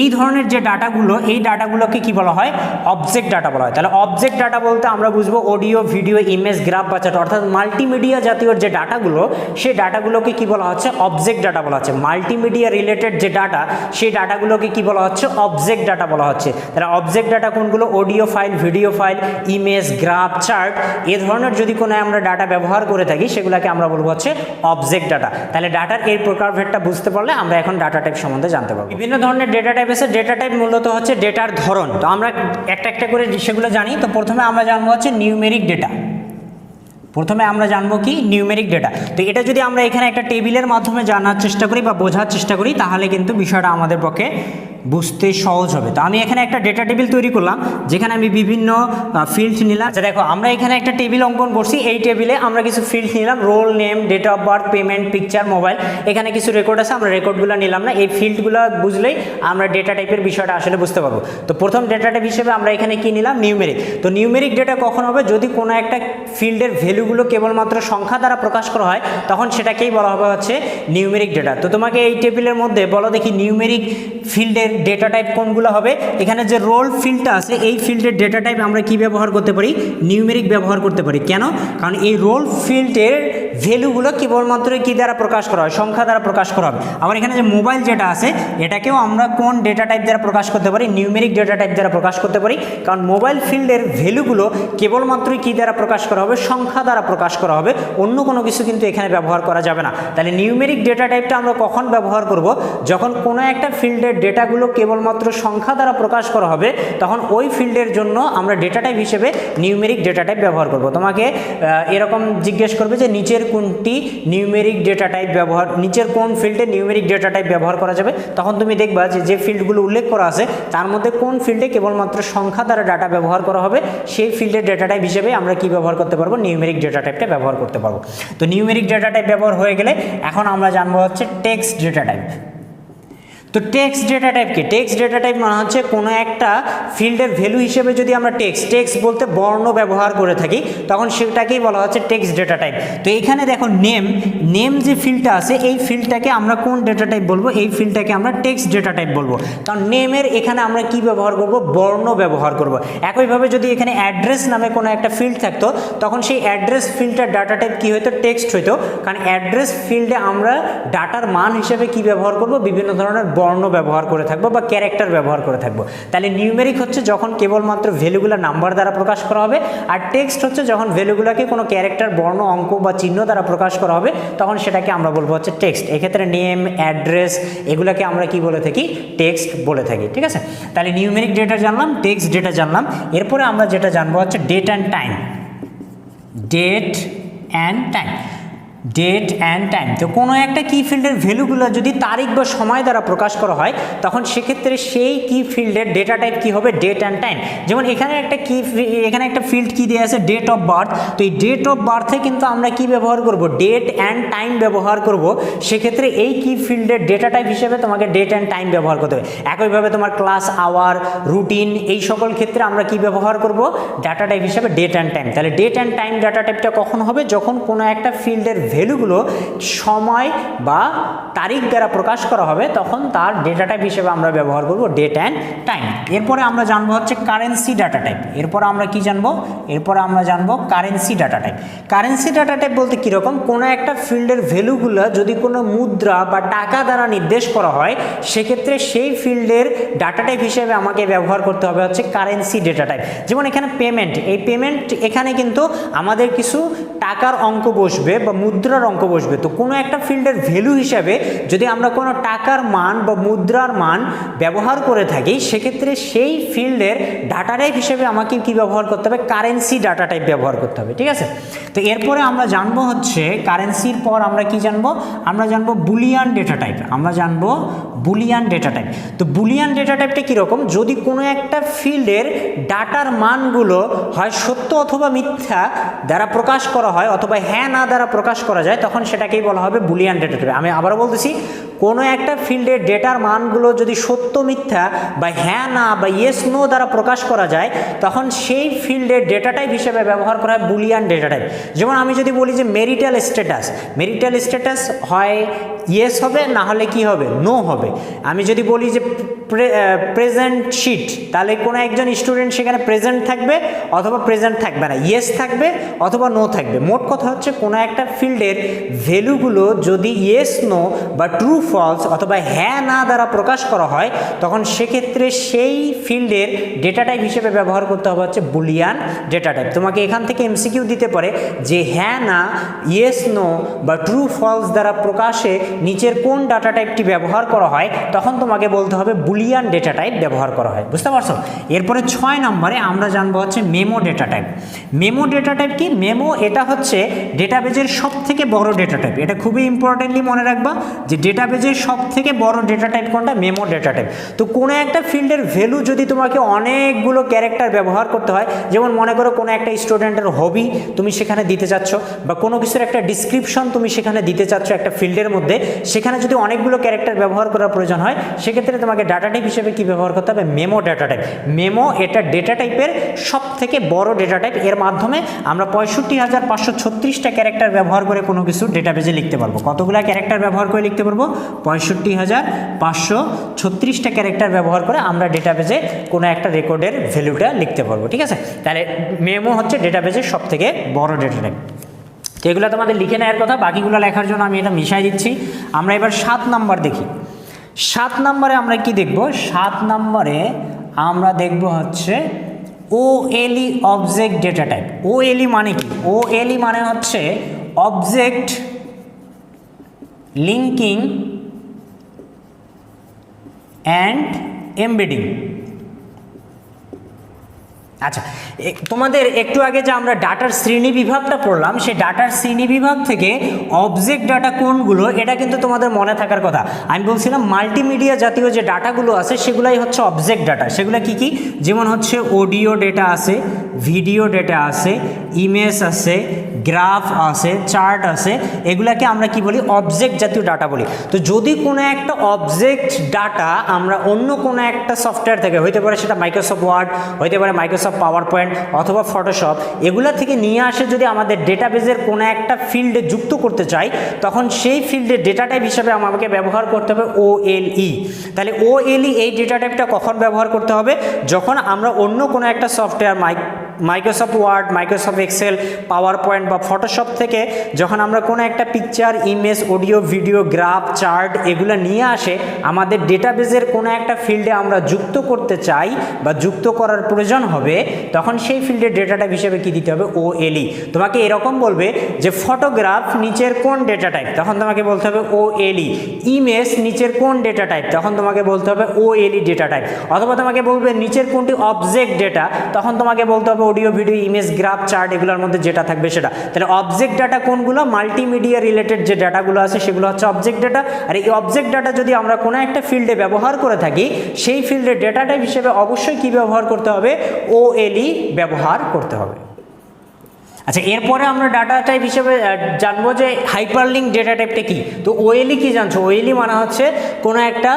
এই ধরনের যে ডাটাগুলো, এই ডাটাগুলোকে কি বলা হয়? অবজেক্ট ডাটা বলা হয়। তাহলে অবজেক্ট ডাটা বলতে আমরা বুঝবো অডিও, ভিডিও, ইমেজ, গ্রাফ বা চার্ট, অর্থাৎ মাল্টিমিডিয়া জাতীয় যে ডাটাগুলো, সেই ডাটাগুলোকে কি বলা হচ্ছে? অবজেক্ট ডাটা বলা হচ্ছে। মাল্টিমিডিয়া রিলেটেড যে ডাটা, সেই ডাটাগুলোকে কি বলা হচ্ছে? অবজেক্ট ডাটা বলা হচ্ছে। তাহলে অবজেক্ট ডাটা কোনগুলো? Audio file, video file, image, graph, chart, এ ধরনের যদি কোনো আমরা ডাটা ব্যবহার করে থাকি সেগুলোকে আমরা বলবো হচ্ছে অবজেক্ট ডাটা। তাহলে ডাটার এই প্রকারভেদটা বুঝতে পারলে আমরা এখন ডাটা টাইপ সম্বন্ধে জানতে পারবো। বিভিন্ন ধরনের ডেটা টাইপ আছে। ডেটা টাইপ মূলত হচ্ছে ডেটার ধরন। তো আমরা একটা একটা করে সেগুলো জানি। তো প্রথমে আমরা জানবো হচ্ছে নিউমেরিক ডেটা। প্রথমে আমরা জানবো কি? Numeric data. তো এটা যদি আমরা এখানে একটা টেবিলের মাধ্যমে জানার চেষ্টা করি বা বোঝার চেষ্টা করি তাহলে কিন্তু বিষয়টা আমাদের পক্ষে বুঝতে সহজ হবে। তো আমি এখানে একটা ডেটা টেবিল তৈরি করলাম যেখানে আমি বিভিন্ন ফিল্ড নিলাম। আচ্ছা দেখো, আমরা এখানে একটা টেবিল অঙ্কন করছি। এই টেবিলে আমরা কিছু ফিল্ড নিলাম, roll, name, date of birth, payment, picture, mobile, এখানে কিছু রেকর্ড আছে, আমরা রেকর্ডগুলো নিলাম না। এই ফিল্ডগুলো বুঝলেই আমরা ডেটা টাইপের বিষয়টা আসলে বুঝতে পারবো। তো প্রথম ডেটা টাইপ হিসেবে আমরা এখানে কি নিলাম? নিউমেরিক। তো নিউমেরিক ডেটা কখন হবে? যদি কোনো একটা ফিল্ডের ভ্যালুগুলো কেবলমাত্র সংখ্যা দ্বারা প্রকাশ করা হয় তখন সেটাকেই বলা হবে হচ্ছে নিউমেরিক ডেটা। তো তোমাকে এই টেবিলের মধ্যে বলো দেখি নিউমেরিক ফিল্ডের ডেটা টাইপ কোনগুলো হবে? এখানে যে রোল ফিল্ডটা আছে এই ফিল্ডের ডেটা টাইপ আমরা কি ব্যবহার করতে পারি? নিউমেরিক ব্যবহার করতে পারি। কেন? কারণ এই রোল ফিল্ডের ভ্যালুগুলো কেবলমাত্র কি দ্বারা প্রকাশ করা হয়? সংখ্যা দ্বারা প্রকাশ করা হবে। আবার এখানে যে মোবাইল যেটা আছে এটাকেও আমরা কোন ডেটা টাইপ দ্বারা প্রকাশ করতে পারি? নিউমেরিক ডেটা টাইপ দ্বারা প্রকাশ করতে পারি। কারণ মোবাইল ফিল্ডের ভ্যালুগুলো কেবলমাত্রই কি দ্বারা প্রকাশ করা হবে? সংখ্যা দ্বারা প্রকাশ করা হবে, অন্য কোনো কিছু কিন্তু এখানে ব্যবহার করা যাবে না। তাহলে নিউমেরিক ডেটা টাইপটা আমরা কখন ব্যবহার করব? যখন কোনো একটা ফিল্ডের ডেটাগুলো কেবলমাত্র সংখ্যা দ্বারা প্রকাশ করা হবে তখন ওই ফিল্ডের জন্য আমরা ডেটা টাইপ হিসেবে নিউমেরিক ডেটা টাইপ ব্যবহার করব। তোমাকে এরকম জিজ্ঞেস করবে যে নিচের কোনটি নিউমেরিক ডেটা টাইপ ব্যবহার, নিচের কোন ফিল্ডে নিউমেরিক ডেটা টাইপ ব্যবহার করা যাবে, তখন তুমি দেখবা যে যে ফিল্ডগুলো উল্লেখ করা আছে তার মধ্যে কোন ফিল্ডে কেবলমাত্র সংখ্যা দ্বারা ডাটা ব্যবহার করা হবে সেই ফিল্ডের ডেটা টাইপ হিসেবে আমরা কি ব্যবহার করতে পারবো? নিউমেরিক ডেটা টাইপটা ব্যবহার করতে পারবো। তো নিউমেরিক ডেটা টাইপ ব্যবহার হয়ে গেলে এখন আমরা জানবো হচ্ছে টেক্সট ডেটা টাইপ। তো টেক্সট ডেটা টাইপ কি? টেক্সট ডেটা টাইপ মানে হচ্ছে কোনো একটা ফিল্ডের ভ্যালু হিসেবে যদি আমরা টেক্সট বলতে বর্ণ ব্যবহার করে থাকি তখন সেটাকেই বলা হচ্ছে টেক্সট ডেটা টাইপ। তো এখানে দেখো নেম যে ফিল্ডটা আছে এই ফিল্ডটাকে আমরা কোন ডেটা টাইপ বলবো? এই ফিল্ডটাকে আমরা টেক্সট ডেটা টাইপ বলবো। কারণ নেমের এখানে আমরা কি ব্যবহার করব? বর্ণ ব্যবহার করব। একইভাবে যদি এখানে অ্যাড্রেস নামে কোনো একটা ফিল্ড থাকতো তখন সেই অ্যাড্রেস ফিল্ডটার ডাটা টাইপ কি হতো? টেক্সট হইতো। কারণ অ্যাড্রেস ফিল্ডে আমরা ডাটার মান হিসেবে কি ব্যবহার করব? বিভিন্ন ধরনের বর্ণ ব্যবহার করে থাকবো বা ক্যারেক্টার ব্যবহার করে থাকবো। তাহলে নিউমেরিক হচ্ছে যখন কেবলমাত্র ভ্যালুগুলো নাম্বার দ্বারা প্রকাশ করা হবে, আর টেক্সট হচ্ছে যখন ভ্যালুগুলোকে কোনো ক্যারেক্টার, বর্ণ, অঙ্ক বা চিহ্ন দ্বারা প্রকাশ করা হবে তখন সেটাকে আমরা বলবো হচ্ছে টেক্সট। এক্ষেত্রে নেম, অ্যাড্রেস এগুলোকে আমরা কি বলে থাকি? টেক্সট বলে থাকি। ঠিক আছে, তাহলে নিউমেরিক ডেটা জানলাম, টেক্সট ডেটা জানলাম। এরপরে আমরা যেটা জানবো হচ্ছে date and time. Date and time. Date and time. তো কোনো একটা কি ফিল্ডের ভ্যালুগুলো যদি তারিখ বা সময় দ্বারা প্রকাশ করা হয় তখন সেক্ষেত্রে সেই কি ফিল্ডের ডেটা টাইপ কী হবে, ডেট অ্যান্ড টাইম। যেমন এখানে একটা ফিল্ড কি দেওয়া আছে, ডেট অফ বার্থ। তো এই ডেট অফ বার্থে কিন্তু আমরা কি ব্যবহার করব, ডেট অ্যান্ড টাইম ব্যবহার করব। সেক্ষেত্রে এই কি ফিল্ডের ডেটা টাইপ হিসেবে তোমাকে ডেট অ্যান্ড টাইম ব্যবহার করতে হবে। একইভাবে তোমার ক্লাস, আওয়ার, রুটিন, এই সকল ক্ষেত্রে আমরা কি ব্যবহার করব, ডাটা টাইপ হিসেবে ডেট অ্যান্ড টাইম। তাহলে ডেট অ্যান্ড টাইম ডাটা টাইপটা কখন হবে, যখন কোনো একটা ফিল্ডের ভ্যালুগুলো সময় বা তারিখ দ্বারা প্রকাশ করা হবে তখন তার ডেটা টাইপ হিসেবে আমরা ব্যবহার করব ডেট অ্যান্ড টাইম। এরপরে আমরা জানবো হচ্ছে কারেন্সি ডাটা টাইপ। এরপরে আমরা কি জানবো, এরপরে আমরা জানবো currency data type. Currency data type বলতে কীরকম, কোনো একটা ফিল্ডের ভ্যালুগুলো যদি কোনো মুদ্রা বা টাকা দ্বারা নির্দেশ করা হয় সেক্ষেত্রে সেই ফিল্ডের ডাটা টাইপ হিসেবে আমাকে ব্যবহার করতে হবে হচ্ছে কারেন্সি ডেটা টাইপ। যেমন এখানে পেমেন্ট, এই পেমেন্ট এখানে কিন্তু আমাদের কিছু টাকার অঙ্ক বসবে বা মুদ্রার অঙ্ক বসবে। তো কোনো একটা ফিল্ডের ভ্যালু হিসাবে যদি আমরা কোনো টাকার মান বা মুদ্রার মান ব্যবহার করে থাকি সেক্ষেত্রে সেই ফিল্ডের ডাটা টাইপ হিসেবে আমাকে কি ব্যবহার করতে হবে, কারেন্সি ডাটা টাইপ ব্যবহার করতে হবে। ঠিক আছে, তো এরপরে আমরা জানবো হচ্ছে কারেন্সির পর আমরা কি জানবো, আমরা জানবো বুলিয়ান ডেটা টাইপ। আমরা জানবো বুলিয়ান ডেটা টাইপ। তো বুলিয়ান ডেটা টাইপটা কীরকম, যদি কোনো একটা ফিল্ডের ডাটার মানগুলো হয় সত্য অথবা মিথ্যা দ্বারা প্রকাশ করা হয় অথবা হ্যাঁ না দ্বারা প্রকাশ করা যায় তখন সেটাকেই বলা হবে বুলিয়ান ডেটা টাইপ। আমি আবারও বলতেছি, কোনো একটা ফিল্ডের ডেটার মানগুলো যদি সত্য মিথ্যা বা হ্যাঁ না বা ইয়েস নো দ্বারা প্রকাশ করা যায় তখন সেই ফিল্ডের ডেটা টাইপ হিসেবে ব্যবহার করা হয় বুলিয়ান ডেটা টাইপ। যেমন আমি যদি বলি যে মেরিটাল স্ট্যাটাস হয় ইয়েস হবে, না হলে কি হবে, নো হবে। আমি যদি বলি যে প্রেজেন্ট শিট, তাহলে কোনো একজন স্টুডেন্ট সেখানে প্রেজেন্ট থাকবে অথবা প্রেজেন্ট থাকবে না, ইয়েস থাকবে অথবা নো থাকবে। মোট কথা হচ্ছে কোনো একটা ফিল্ডের ভ্যালুগুলো যদি ইয়েস নো বা ট্রু ফলস অথবা হ্যাঁ না দ্বারা প্রকাশ করা হয় তখন সেক্ষেত্রে সেই ফিল্ডের ডেটা টাইপ হিসেবে ব্যবহার করতে হবে হচ্ছে বুলিয়ান ডেটা টাইপ। তোমাকে এখান থেকে এমসিকিউ দিতে পারে যে হ্যাঁ না, ইয়েস নো বা ট্রু ফলস দ্বারা প্রকাশে নিচের কোন ডাটা টাইপটি ব্যবহার করা হয় তখন তোমাকে বলতে হবে বুলিয়ান ডেটা টাইপ ব্যবহার করা হয়। বুঝতে পারছো? এরপরে 6 নম্বরে আমরা জানবো হচ্ছে memo data type. Memo data type কি, মেমো এটা হচ্ছে ডেটাবেজের সব থেকে বড় ডেটা টাইপ। এটা খুবই ইম্পর্টেন্টলি মনে রাখবা যে ডেটাবেজের সব থেকে বড় ডেটা টাইপ কোনটা, মেমো ডেটা টাইপ। তো কোনো একটা ফিল্ডের ভ্যালু যদি তোমাকে অনেকগুলো ক্যারেক্টার ব্যবহার করতে হয়, যেমন মনে করো কোনো একটা স্টুডেন্টের হবি তুমি সেখানে দিতে চাচ্ছ বা কোনো কিছুর একটা ডিসক্রিপশন তুমি সেখানে দিতে চাচ্ছ একটা ফিল্ডের মধ্যে, সেখানে যদি অনেকগুলো ক্যারেক্টার ব্যবহার করার প্রয়োজন হয় সেক্ষেত্রে তোমাকে ডাটা টাইপ হিসেবে কি ব্যবহার করতে হবে, মেমো ডাটা টাইপ। মেমো এটা ডেটা টাইপের সব থেকে বড় ডেটা টাইপ। এর মাধ্যমে আমরা 65,536টা ক্যারেক্টার ব্যবহার করে কোনো কিছু ডেটাবেজে লিখতে পারবো। কতগুলো ক্যারেক্টার ব্যবহার করে লিখতে পারবো, 65,536টা ক্যারেক্টার ব্যবহার করে আমরা ডেটাবেজে কোনো একটা রেকর্ডের ভ্যালুটা লিখতে পারবো। ঠিক আছে, তাহলে মেমো হচ্ছে ডেটাবেজের সব থেকে বড় ডেটা টাইপ। তো এগুলো তোমাদের লিখে নেওয়ার কথা, বাকিগুলো লেখার জন্য আমি এটা মিশাই দিচ্ছি। আমরা এবার 7 নম্বর দেখি। 7 নম্বরে আমরা কি দেখব, 7 নম্বরে আমরা দেখব হচ্ছে OLE object data type. OLE মানে কি, OLE মানে হচ্ছে অবজেক্ট লিঙ্কিং অ্যান্ড এমবেডিং। আচ্ছা, তোমাদের একটু আগে যে আমরা ডাটার শ্রেণী বিভাগটা পড়লাম সেই ডাটার শ্রেণী বিভাগ থেকে অবজেক্ট ডাটা কোনগুলো এটা কিন্তু তোমাদের মনে থাকার কথা। আমি বলছিলাম মাল্টিমিডিয়া জাতীয় যে ডাটাগুলো আছে সেগুলাই হচ্ছে অবজেক্ট ডাটা। সেগুলো কি কি, যেমন হচ্ছে অডিও ডেটা আছে, ভিডিও ডেটা আছে, ইমেজ আছে, গ্রাফ আছে, চার্ট আছে, এগুলাকে আমরা কি বলি, অবজেক্ট জাতীয় ডাটা বলি। তো যদি কোনো একটা অবজেক্ট ডাটা আমরা অন্য কোনো একটা সফটওয়্যার থেকে, হইতে পারে সেটা মাইক্রোসফট ওয়ার্ড, হইতে পারে মাইক্রোসফট পাওয়ার পয়েন্ট অথবা ফটোশপ, এগুলা থেকে নিয়ে আসে যদি আমাদের ডেটাবেজের কোনো একটা ফিল্ডে যুক্ত করতে চাই তখন সেই ফিল্ডের ডেটা টাইপ হিসাবে আমাকে ব্যবহার করতে হবে OLE। তাহলে OLE এই ডেটা টাইপটা কখন ব্যবহার করতে হবে, যখন আমরা অন্য কোনো একটা software Microsoft Word, Microsoft Excel, PowerPoint বা ফটোশপ থেকে যখন আমরা কোনো একটা picture, image, audio, video, graph, chart এগুলো নিয়ে আসে আমাদের ডেটাবেজের কোনো একটা ফিল্ডে আমরা যুক্ত করতে চাই বা যুক্ত করার প্রয়োজন হবে তখন সেই ফিল্ডের ডেটা টাইপ হিসেবে কি দিতে হবে, OLE। তোমাকে এরকম বলবে যে ফটোগ্রাফ নিচের কোন ডেটা টাইপ, তখন তোমাকে বলতে হবে OLE। ইমেজ নিচের কোন ডেটা টাইপ, তখন তোমাকে বলতে হবে OLE ডেটা টাইপ। অথবা তোমাকে বলবে নিচের কোনটি অবজেক্ট ডেটা, তখন তোমাকে বলতে হবে audio video image graph chart এগুলোর মধ্যে যেটা থাকবে সেটা। তাহলে অবজেক্ট ডাটা কোনগুলো? মাল্টিমিডিয়া রিলেটেড যে ডাটাগুলো আছে সেগুলো হচ্ছে অবজেক্ট ডাটা। আর এই অবজেক্ট ডাটা যদি আমরা কোনো একটা ফিল্ডে ব্যবহার করে থাকি, সেই ফিল্ডের ডেটা টাইপ হিসেবে অবশ্যই কি ব্যবহার করতে হবে? OLE ব্যবহার করতে হবে। আচ্ছা, এরপরে আমরা ডাটা টাইপ হিসেবে জানবো যে হাইপারলিঙ্ক ডেটা টাইপটা কি। তো OLE কি জানছো? OLE মানে হচ্ছে কোনো একটা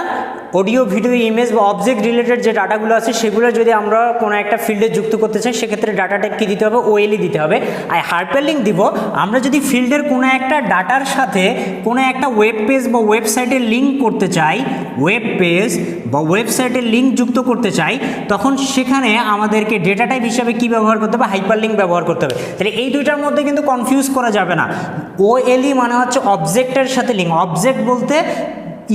অডিও ভিডিও ইমেজ বা অবজেক্ট রিলেটেড যে ডাটাগুলো আছে সেগুলো যদি আমরা কোনো একটা ফিল্ডে যুক্ত করতে চাই, সেক্ষেত্রে ডাটা টাইপ কী দিতে হবে? OLE দিতে হবে। আর হাইপারলিঙ্ক দিব আমরা যদি ফিল্ডের কোনো একটা ডাটার সাথে কোনো একটা ওয়েব পেজ বা ওয়েবসাইটের লিঙ্ক করতে চাই, ওয়েব পেজ বা ওয়েবসাইটের লিঙ্ক যুক্ত করতে চাই, তখন সেখানে আমাদেরকে ডেটা টাইপ হিসাবে কী ব্যবহার করতে হবে? হাইপারলিঙ্ক ব্যবহার করতে হবে। তাহলে এই দুইটার মধ্যে কিন্তু কনফিউজ করা যাবে না। OLE মানে হচ্ছে অবজেক্টের সাথে লিঙ্ক, অবজেক্ট বলতে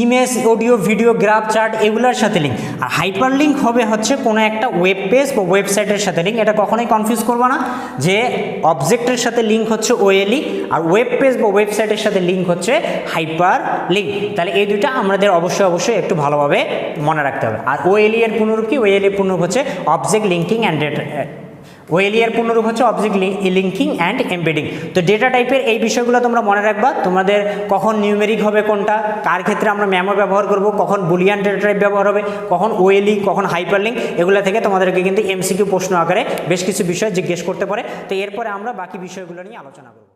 image, audio, video, graph, chart এগুলোর সাথে লিঙ্ক। আর হাইপার লিঙ্ক হবে হচ্ছে কোনো একটা ওয়েব পেজ বা ওয়েবসাইটের সাথে লিঙ্ক। এটা কখনোই কনফিউজ করবো না যে অবজেক্টের সাথে লিঙ্ক হচ্ছে OLE আর ওয়েব পেজ বা ওয়েবসাইটের সাথে লিঙ্ক হচ্ছে হাইপার লিঙ্ক। তাহলে এই দুইটা আমাদের অবশ্যই একটু ভালোভাবে মনে রাখতে হবে। আর OLE এর পূর্ণরূপ কি? OLE এর পূর্ণরূপ হচ্ছে object linking and data. OLE এর পূর্ণরূপ হচ্ছে অবজেক্ট লিঙ্কিং অ্যান্ড এমবেডিং। তো ডেটা টাইপের এই বিষয়গুলো তোমরা মনে রাখবা। তোমাদের কখন নিউমেরিক হবে কোনটা, কার ক্ষেত্রে আমরা মেমো ব্যবহার করব, কখন বুলিয়ান ডেটা টাইপ ব্যবহার হবে, কখন OLE, কখন হাইপারলিঙ্ক, এগুলো থেকে তোমাদেরকে কিন্তু MCQ প্রশ্ন আকারে বেশ কিছু বিষয় জিজ্ঞেস করতে পারে। তো এরপরে আমরা বাকি বিষয়গুলো নিয়ে আলোচনা করব।